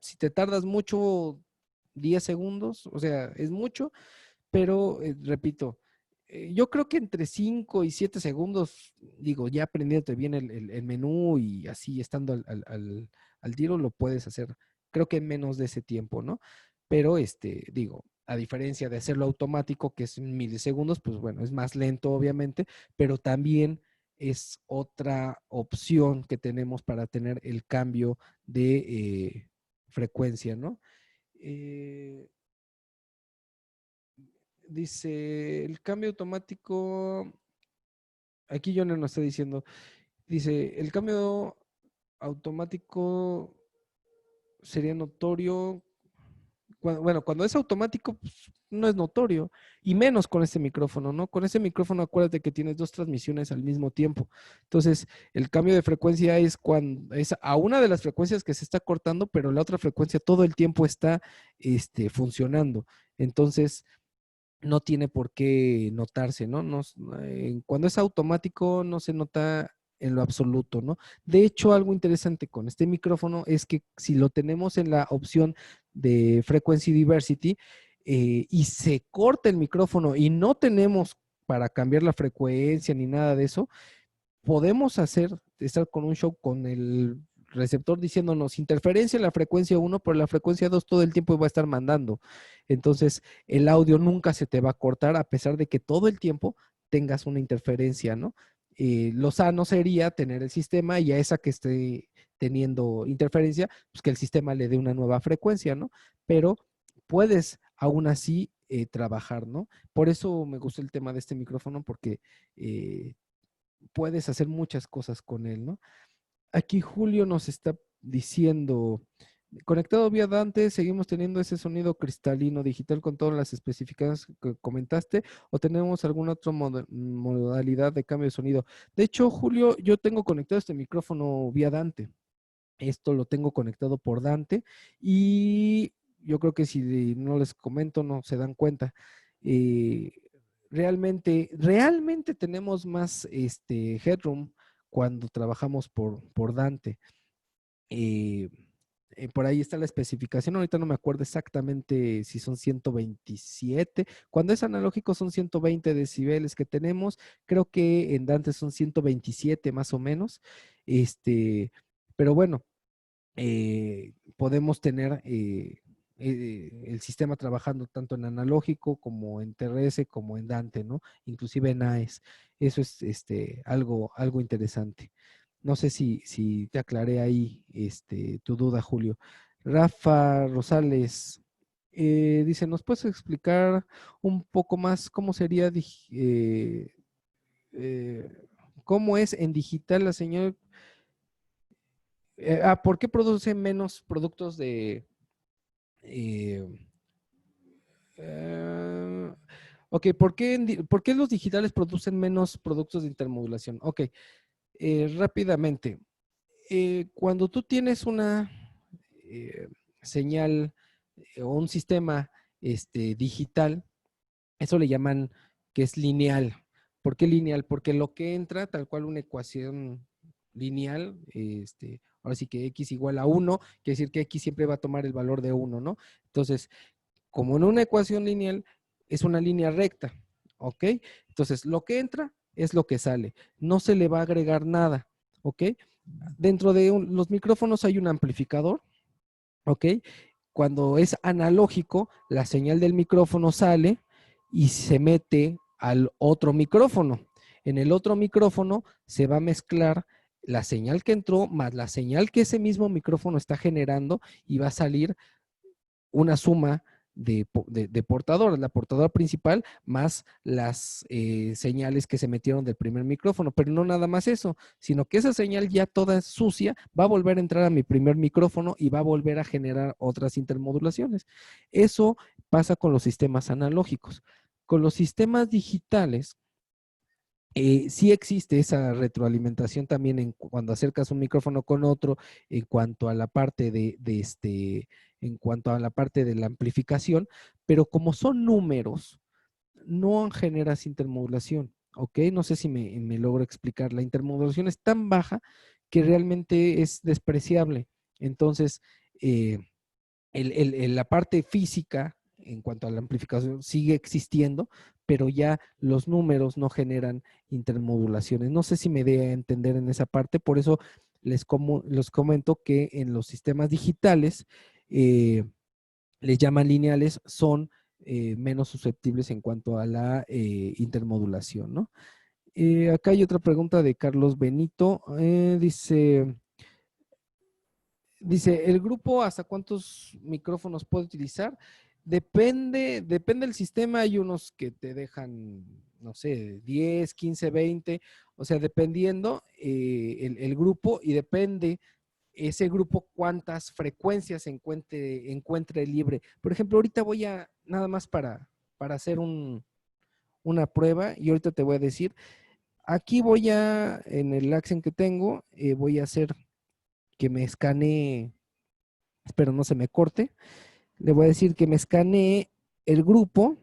Si te tardas mucho, 10 segundos, o sea, es mucho, pero repito, yo creo que entre 5 y 7 segundos, digo, ya aprendiéndote bien el menú y así estando al tiro, lo puedes hacer, creo que en menos de ese tiempo, ¿no? Pero, digo, a diferencia de hacerlo automático, que es en milisegundos, pues bueno, es más lento, obviamente, pero también es otra opción que tenemos para tener el cambio de frecuencia, ¿no? Eh, Dice, el cambio automático, aquí yo no está diciendo, dice, el cambio automático sería notorio, bueno, cuando es automático, pues, no es notorio, y menos con este micrófono, ¿no? Con este micrófono acuérdate que tienes dos transmisiones al mismo tiempo. Entonces, el cambio de frecuencia es cuando es a una de las frecuencias que se está cortando, pero la otra frecuencia todo el tiempo está funcionando. Entonces, no tiene por qué notarse, ¿no? Cuando es automático no se nota en lo absoluto, ¿no? De hecho, algo interesante con este micrófono es que si lo tenemos en la opción de Frequency Diversity y se corta el micrófono y no tenemos para cambiar la frecuencia ni nada de eso, podemos estar con un show con el receptor diciéndonos interferencia en la frecuencia uno, pero la frecuencia 2 todo el tiempo va a estar mandando. Entonces, el audio nunca se te va a cortar a pesar de que todo el tiempo tengas una interferencia, ¿no? Lo sano sería tener el sistema y a esa que esté teniendo interferencia, pues que el sistema le dé una nueva frecuencia, ¿no? Pero puedes aún así trabajar, ¿no? Por eso me gusta el tema de este micrófono porque puedes hacer muchas cosas con él, ¿no? Aquí Julio nos está diciendo, conectado vía Dante, seguimos teniendo ese sonido cristalino digital con todas las especificaciones que comentaste, o tenemos alguna otra modalidad de cambio de sonido. De hecho, Julio, yo tengo conectado este micrófono vía Dante. Esto lo tengo conectado por Dante y yo creo que si no les comento no se dan cuenta. Eh, realmente tenemos más headroom cuando trabajamos por Dante. Eh, por ahí está la especificación, ahorita no me acuerdo exactamente si son 127. Cuando es analógico son 120 decibeles que tenemos, creo que en Dante son 127 más o menos. Pero bueno, podemos tener el sistema trabajando tanto en analógico como en TRS como en Dante, ¿no? Inclusive en AES. Eso es algo interesante. No sé si te aclaré ahí tu duda, Julio. Rafa Rosales dice, ¿nos puedes explicar un poco más cómo sería, eh, cómo es en digital la señal? ¿Por qué produce menos productos de... eh, eh, ok, ¿por qué los digitales producen menos productos de intermodulación? Ok, rápidamente. Cuando tú tienes una señal o un sistema digital, eso le llaman que es lineal. ¿Por qué lineal? Porque lo que entra, tal cual una ecuación lineal, ahora sí que x igual a 1, quiere decir que x siempre va a tomar el valor de 1, ¿no? Entonces, como en una ecuación lineal, es una línea recta, ¿ok? Entonces, lo que entra es lo que sale. No se le va a agregar nada, ¿ok? Dentro de los micrófonos hay un amplificador, ¿ok? Cuando es analógico, la señal del micrófono sale y se mete al otro micrófono. En el otro micrófono se va a mezclar la señal que entró más la señal que ese mismo micrófono está generando y va a salir una suma de portadores, la portadora principal más las señales que se metieron del primer micrófono, pero no nada más eso, sino que esa señal ya toda sucia va a volver a entrar a mi primer micrófono y va a volver a generar otras intermodulaciones. Eso pasa con los sistemas analógicos. Con los sistemas digitales, sí existe esa retroalimentación también cuando acercas un micrófono con otro, en cuanto a la parte en cuanto a la parte de la amplificación, pero como son números, no generas intermodulación, ¿ok? No sé si me logro explicar. La intermodulación es tan baja que realmente es despreciable. Entonces, eh, la parte física en cuanto a la amplificación sigue existiendo, pero ya los números no generan intermodulaciones. No sé si me dé a entender en esa parte, por eso les comento que en los sistemas digitales les llaman lineales, son menos susceptibles en cuanto a la intermodulación, ¿no? Acá hay otra pregunta de Carlos Benito. Dice, ¿el grupo hasta cuántos micrófonos puede utilizar? Depende del sistema. Hay unos que te dejan, no sé, 10, 15, 20, o sea, dependiendo el grupo y depende ese grupo cuántas frecuencias encuentre libre. Por ejemplo, ahorita voy a, nada más para hacer una prueba y ahorita te voy a decir, aquí voy a, en el Accent que tengo, voy a hacer que me escanee, espero no se me corte. Le voy a decir que me escanee el grupo.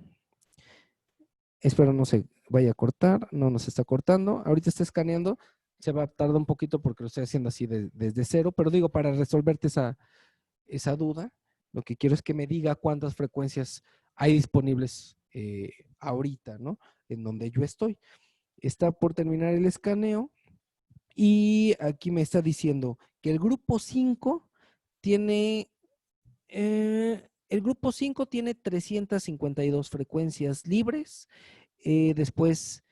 Espero no se vaya a cortar. No nos está cortando. Ahorita está escaneando. Se va a tardar un poquito porque lo estoy haciendo así desde cero. Pero digo, para resolverte esa duda, lo que quiero es que me diga cuántas frecuencias hay disponibles ahorita, ¿no? En donde yo estoy. Está por terminar el escaneo. Y aquí me está diciendo que el grupo 5 tiene el grupo 5 tiene 352 frecuencias libres. Después,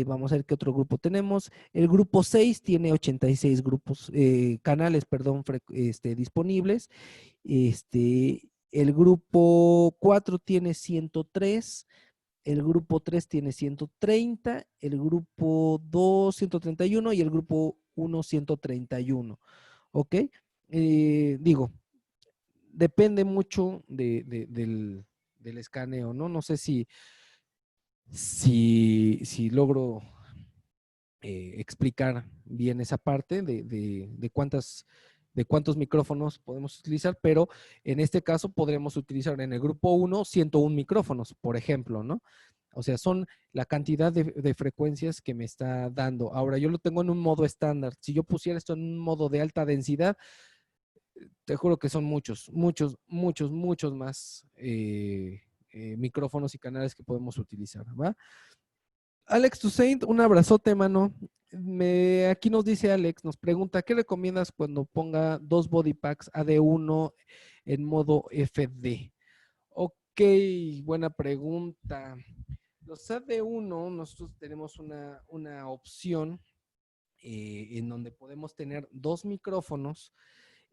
vamos a ver qué otro grupo tenemos. El grupo 6 tiene 86 canales, perdón, disponibles. El grupo 4 tiene 103. El grupo 3 tiene 130. El grupo 2, 131. Y el grupo 1, 131. ¿Ok? Digo, depende mucho del escaneo, ¿no? No sé si logro explicar bien esa parte de cuántos micrófonos podemos utilizar, pero en este caso podremos utilizar en el grupo 1 101 micrófonos, por ejemplo, ¿no? O sea, son la cantidad de frecuencias que me está dando. Ahora, yo lo tengo en un modo estándar. Si yo pusiera esto en un modo de alta densidad, te juro que son muchos más micrófonos y canales que podemos utilizar, ¿va? Alex Toussaint, un abrazote, mano. Aquí nos dice Alex, nos pregunta, ¿qué recomiendas cuando ponga dos body packs AD1 en modo FD? Ok, buena pregunta. Los AD1, nosotros tenemos una opción en donde podemos tener dos micrófonos,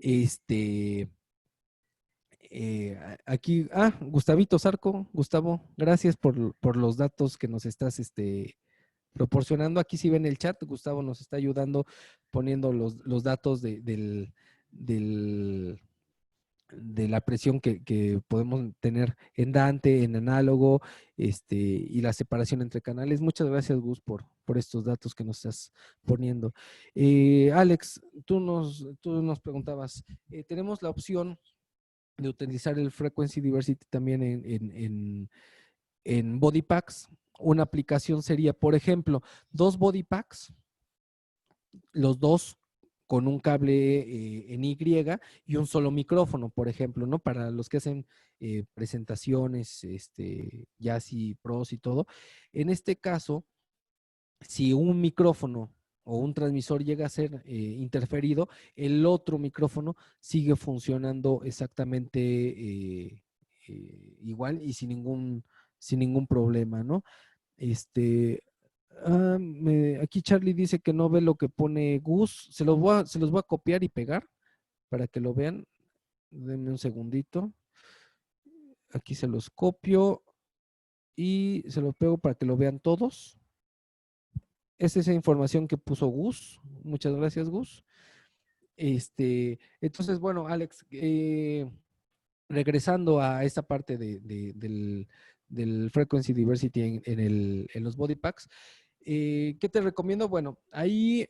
este, Aquí, Gustavito Zarco, Gustavo, gracias por los datos que nos estás proporcionando. Aquí si ven el chat, Gustavo nos está ayudando poniendo los datos del, de la presión que podemos tener en Dante, en análogo, y la separación entre canales. Muchas gracias, Gus, por estos datos que nos estás poniendo. Alex, tú nos preguntabas, tenemos la opción de utilizar el Frequency Diversity también en body packs. Una aplicación sería, por ejemplo, 2 body packs, los dos con un cable en Y y un solo micrófono, por ejemplo, ¿no? Para los que hacen presentaciones, ya así pros y todo. En este caso, si un micrófono o un transmisor llega a ser interferido, el otro micrófono sigue funcionando exactamente igual y sin ningún problema, ¿no? Este, aquí Charlie dice que no ve lo que pone Gus. Se los voy a copiar y pegar para que lo vean. Denme un segundito. Aquí se los copio y se los pego para que lo vean todos. Esa es esa información que puso Gus. Muchas gracias, Gus. Entonces, bueno, Alex, regresando a esta parte del Frequency Diversity en los body packs, ¿qué te recomiendo? Bueno, ahí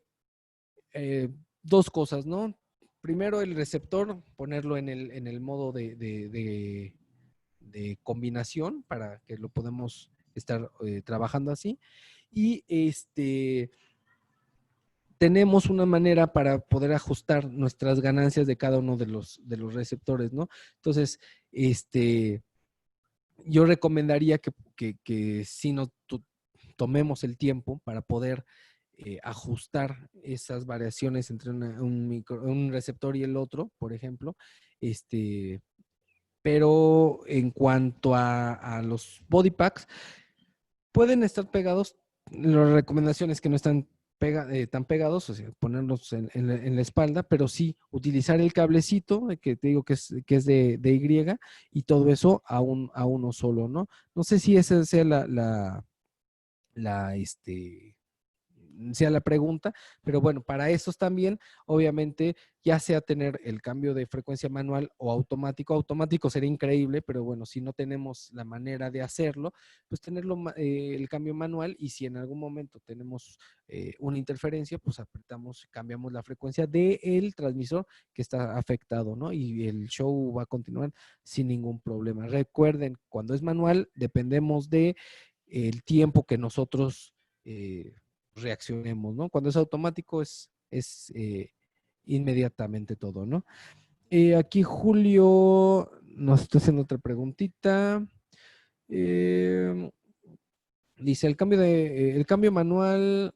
dos cosas, ¿no? Primero, el receptor, ponerlo en el modo de combinación para que lo podamos estar trabajando así. Y tenemos una manera para poder ajustar nuestras ganancias de cada uno de los receptores, ¿no? Entonces, yo recomendaría que si nos tomemos el tiempo para poder ajustar esas variaciones entre un receptor y el otro, por ejemplo, pero en cuanto a los body packs, pueden estar pegados. La recomendación es que no están tan pegados, o sea, ponerlos en la espalda, pero sí utilizar el cablecito, que te digo que es de Y, y todo eso a uno solo, ¿no? No sé si esa sea la, sea la pregunta, pero bueno, para esos también, obviamente, ya sea tener el cambio de frecuencia manual o automático. Automático sería increíble, pero bueno, si no tenemos la manera de hacerlo, pues tenerlo el cambio manual, y si en algún momento tenemos una interferencia, pues apretamos, cambiamos la frecuencia del transmisor que está afectado, ¿no? Y el show va a continuar sin ningún problema. Recuerden, cuando es manual, dependemos de el tiempo que nosotros reaccionemos, ¿no? Cuando es automático es inmediatamente todo, ¿no? Aquí Julio nos está haciendo otra preguntita. Dice, el cambio manual,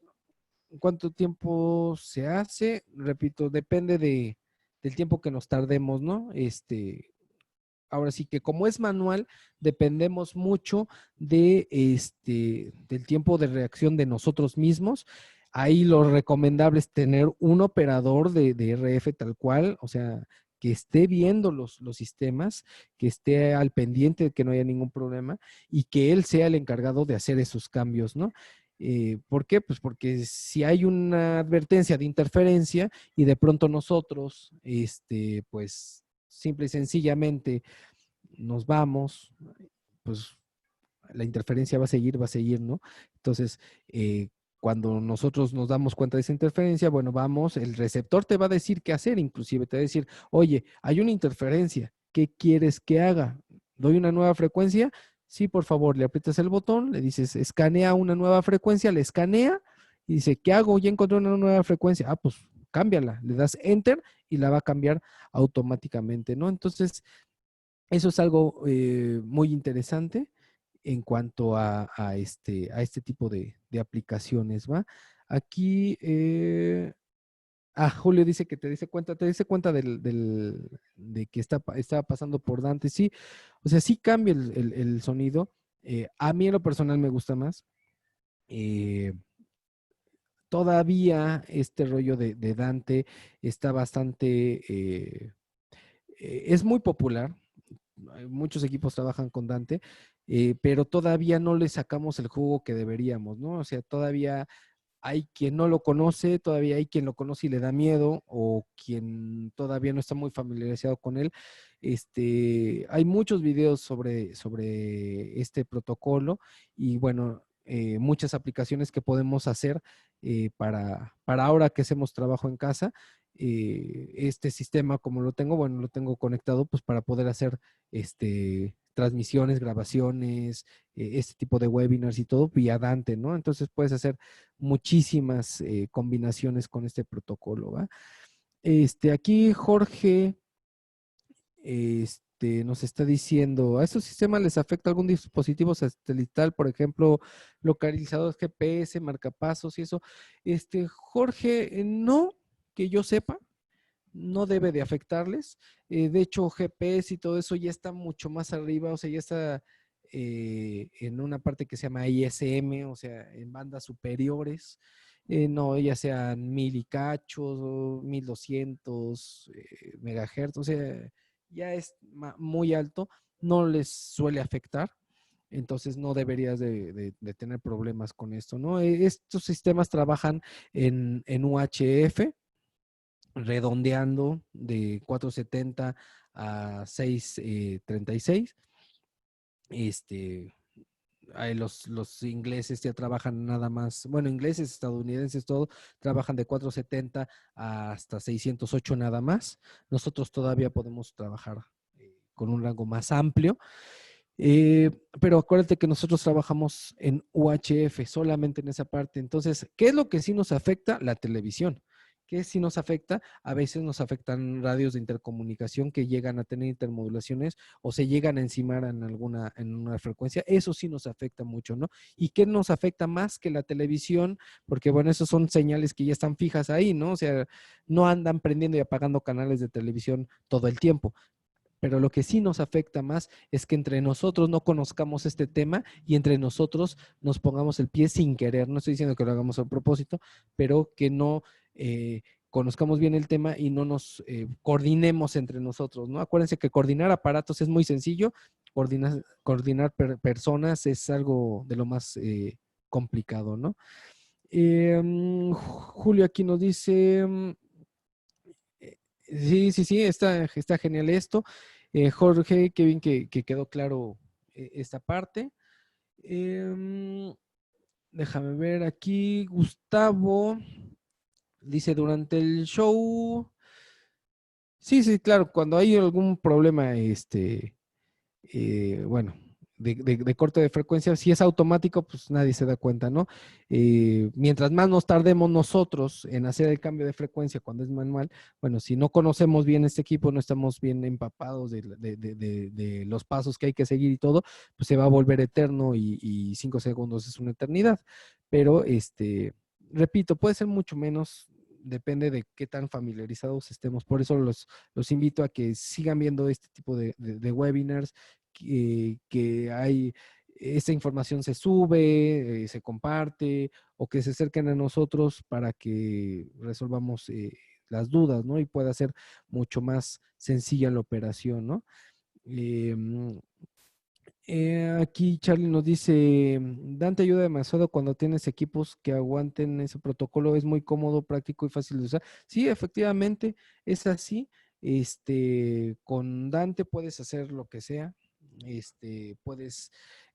¿cuánto tiempo se hace? Repito, depende del tiempo que nos tardemos, ¿no? Ahora sí que como es manual, dependemos mucho del tiempo de reacción de nosotros mismos. Ahí lo recomendable es tener un operador de RF tal cual, o sea, que esté viendo los sistemas, que esté al pendiente de que no haya ningún problema y que él sea el encargado de hacer esos cambios, ¿no? ¿Por qué? Pues porque si hay una advertencia de interferencia y de pronto nosotros, pues simple y sencillamente nos vamos, pues la interferencia va a seguir, ¿no? Entonces, cuando nosotros nos damos cuenta de esa interferencia, bueno, vamos, el receptor te va a decir qué hacer, inclusive te va a decir, oye, hay una interferencia, ¿qué quieres que haga? ¿Doy una nueva frecuencia? Sí, por favor, le aprietas el botón, le dices, escanea una nueva frecuencia, le escanea y dice, ¿qué hago? Ya encontré una nueva frecuencia. Ah, pues cámbiala, le das enter y la va a cambiar automáticamente, ¿no? Entonces, eso es algo muy interesante en cuanto a este tipo de aplicaciones, ¿va? Aquí, Julio dice que te dice cuenta de que estaba pasando por Dante. Sí, o sea, sí cambia el sonido. A mí en lo personal me gusta más. Eh, Todavía este rollo de Dante está bastante, es muy popular. muchos equipos trabajan con Dante, pero todavía no le sacamos el jugo que deberíamos, ¿no? O sea, todavía hay quien no lo conoce, todavía hay quien lo conoce y le da miedo, o quien todavía no está muy familiarizado con él. Hay muchos videos sobre este protocolo y bueno, muchas aplicaciones que podemos hacer para ahora que hacemos trabajo en casa. Este sistema, como lo tengo, bueno, lo tengo conectado pues para poder hacer transmisiones, grabaciones, este tipo de webinars y todo vía Dante, ¿no? Entonces puedes hacer muchísimas combinaciones con este protocolo, ¿va? Aquí Jorge nos está diciendo, ¿a estos sistemas les afecta algún dispositivo satelital, por ejemplo, localizadores GPS, marcapasos y eso? Jorge, no, que yo sepa, no debe de afectarles. De hecho, GPS y todo eso ya está mucho más arriba, o sea, ya está en una parte que se llama ISM, o sea, en bandas superiores. No, ya sean 1000 y cachos, o 1200 megahertz, o sea, ya es muy alto, no les suele afectar. Entonces no deberías de tener problemas con esto, ¿no? Estos sistemas trabajan en UHF, redondeando de 470 a 636. Este, los ingleses ya trabajan nada más, bueno, ingleses, estadounidenses, todo, trabajan de 470 hasta 608 nada más. Nosotros todavía podemos trabajar con un rango más amplio. Pero acuérdate que nosotros trabajamos en UHF, solamente en esa parte. Entonces, ¿qué es lo que sí nos afecta? La televisión. ¿Qué sí nos afecta? A veces nos afectan radios de intercomunicación que llegan a tener intermodulaciones o se llegan a encimar en una frecuencia. Eso sí nos afecta mucho, ¿no? ¿Y qué nos afecta más que la televisión? Porque, bueno, esos son señales que ya están fijas ahí, ¿no? O sea, no andan prendiendo y apagando canales de televisión todo el tiempo, pero lo que sí nos afecta más es que entre nosotros no conozcamos este tema y entre nosotros nos pongamos el pie sin querer. No estoy diciendo que lo hagamos a propósito, pero que no conozcamos bien el tema y no nos coordinemos entre nosotros, ¿no? Acuérdense que coordinar aparatos es muy sencillo, coordinar personas es algo de lo más complicado, ¿no? Julio aquí nos dice, sí, sí, sí, está genial esto. Jorge, qué bien que quedó claro esta parte. Em, Déjame ver aquí. Gustavo dice durante el show. Sí, sí, claro, cuando hay algún problema, bueno, de corte de frecuencia, si es automático, pues nadie se da cuenta, ¿no? Mientras más nos tardemos nosotros en hacer el cambio de frecuencia cuando es manual, bueno, si no conocemos bien este equipo, no estamos bien empapados de los pasos que hay que seguir y todo, pues se va a volver eterno y 5 segundos es una eternidad. Pero, repito, puede ser mucho menos. Depende de qué tan familiarizados estemos. Por eso los invito a que sigan viendo este tipo de webinars, que hay, esta información se sube, se comparte, o que se acerquen a nosotros para que resolvamos las dudas, ¿no? Y pueda ser mucho más sencilla la operación, ¿no? Eh, Aquí Charlie nos dice, Dante ayuda demasiado cuando tienes equipos que aguanten ese protocolo, es muy cómodo, práctico y fácil de usar. Sí, efectivamente, es así. Con Dante puedes hacer lo que sea.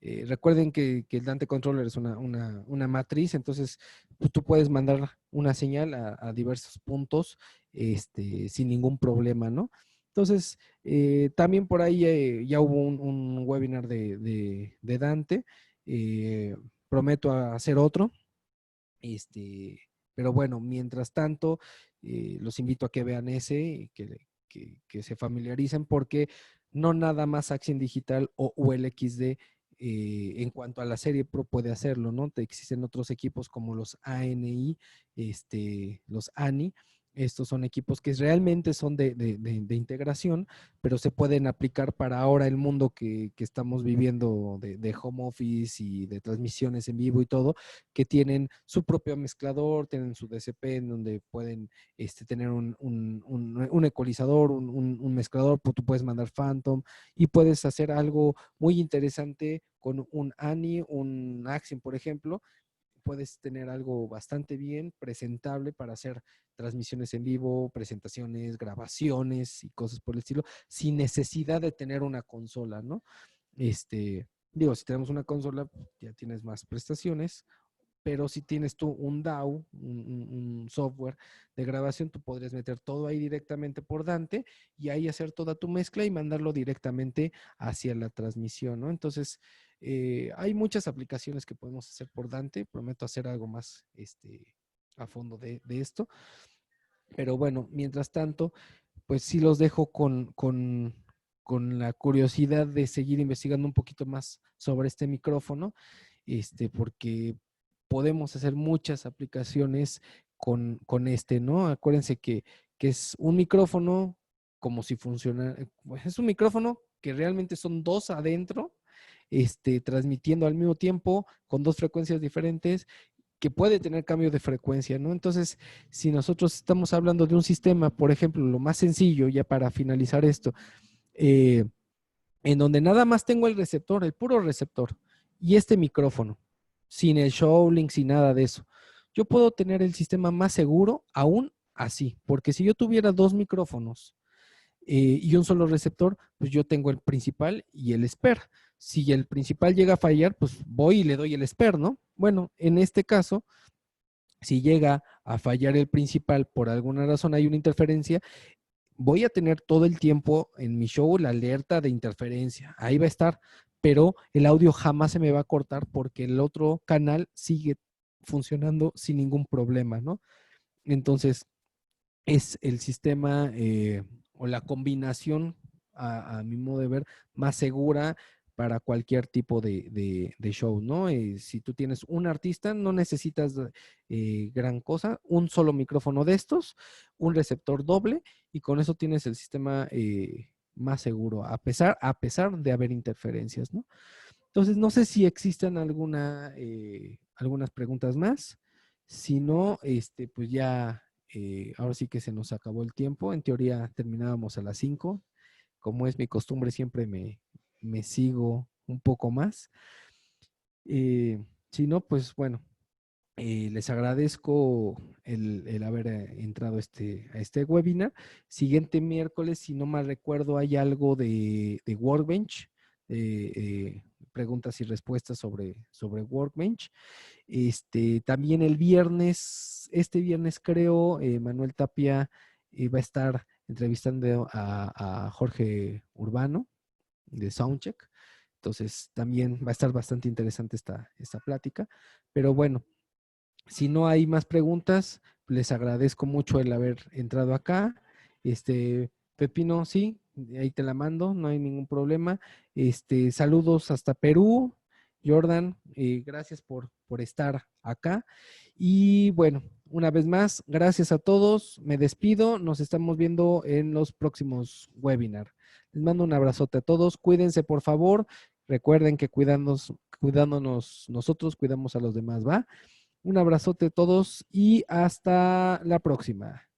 Recuerden que el Dante Controller es una matriz, entonces pues, tú puedes mandar una señal a diversos puntos, sin ningún problema, ¿no? Entonces, también por ahí ya hubo un webinar de Dante. Prometo hacer otro. Pero bueno, mientras tanto, los invito a que vean ese y que se familiaricen porque no nada más Action Digital o ULXD en cuanto a la serie Pro puede hacerlo, ¿no? Existen otros equipos como los ANI, los ANI, Estos son equipos que realmente son de integración, pero se pueden aplicar para ahora el mundo que estamos viviendo de home office y de transmisiones en vivo y todo, que tienen su propio mezclador, tienen su DCP en donde pueden tener un ecualizador, un mezclador, tú puedes mandar Phantom y puedes hacer algo muy interesante con un ANI, un Axiom, por ejemplo. Puedes tener algo bastante bien presentable para hacer transmisiones en vivo, presentaciones, grabaciones y cosas por el estilo, sin necesidad de tener una consola, ¿no? Digo, si tenemos una consola, ya tienes más prestaciones, pero si tienes tú un DAW, un software de grabación, tú podrías meter todo ahí directamente por Dante y ahí hacer toda tu mezcla y mandarlo directamente hacia la transmisión, ¿no? Entonces, hay muchas aplicaciones que podemos hacer por Dante. Prometo hacer algo más a fondo de esto. Pero bueno, mientras tanto, pues sí los dejo con la curiosidad de seguir investigando un poquito más sobre este micrófono, porque podemos hacer muchas aplicaciones con ¿no? Acuérdense que es un micrófono como si funciona, pues es un micrófono que realmente son dos adentro, transmitiendo al mismo tiempo con dos frecuencias diferentes que puede tener cambio de frecuencia, ¿no? Entonces, si nosotros estamos hablando de un sistema, por ejemplo, lo más sencillo, ya para finalizar esto, eh, en donde nada más tengo el receptor, el puro receptor, y este micrófono, sin el show link, sin nada de eso, yo puedo tener el sistema más seguro aún así, porque si yo tuviera dos micrófonos y un solo receptor, pues yo tengo el principal y el spare. Si el principal llega a fallar, pues voy y le doy el spare, ¿no? Bueno, en este caso, si llega a fallar el principal por alguna razón, hay una interferencia, voy a tener todo el tiempo en mi show la alerta de interferencia. Ahí va a estar, pero el audio jamás se me va a cortar porque el otro canal sigue funcionando sin ningún problema, ¿no? Entonces, es el sistema o la combinación, a mi modo de ver, más segura para cualquier tipo de show, ¿no? Si tú tienes un artista, no necesitas gran cosa, un solo micrófono de estos, un receptor doble, y con eso tienes el sistema más seguro, a pesar de haber interferencias, ¿no? Entonces, no sé si existen algunas preguntas más. Si no, pues ya, ahora sí que se nos acabó el tiempo. En teoría terminábamos a las 5. Como es mi costumbre, siempre me sigo un poco más. Si no, pues bueno, les agradezco el haber entrado a este webinar. Siguiente miércoles, si no mal recuerdo, hay algo de Workbench, preguntas y respuestas sobre Workbench. También el viernes, este viernes creo, Manuel Tapia va a estar entrevistando a Jorge Urbano de Soundcheck. Entonces también va a estar bastante interesante esta plática. Pero bueno, si no hay más preguntas, les agradezco mucho el haber entrado acá. Pepino, sí, ahí te la mando, no hay ningún problema. Saludos hasta Perú. Jordan, gracias por estar acá. Y bueno, una vez más, gracias a todos. Me despido. Nos estamos viendo en los próximos webinars. Les mando un abrazote a todos. Cuídense, por favor. Recuerden que cuidándonos nosotros, cuidamos a los demás, ¿va? Un abrazote a todos y hasta la próxima.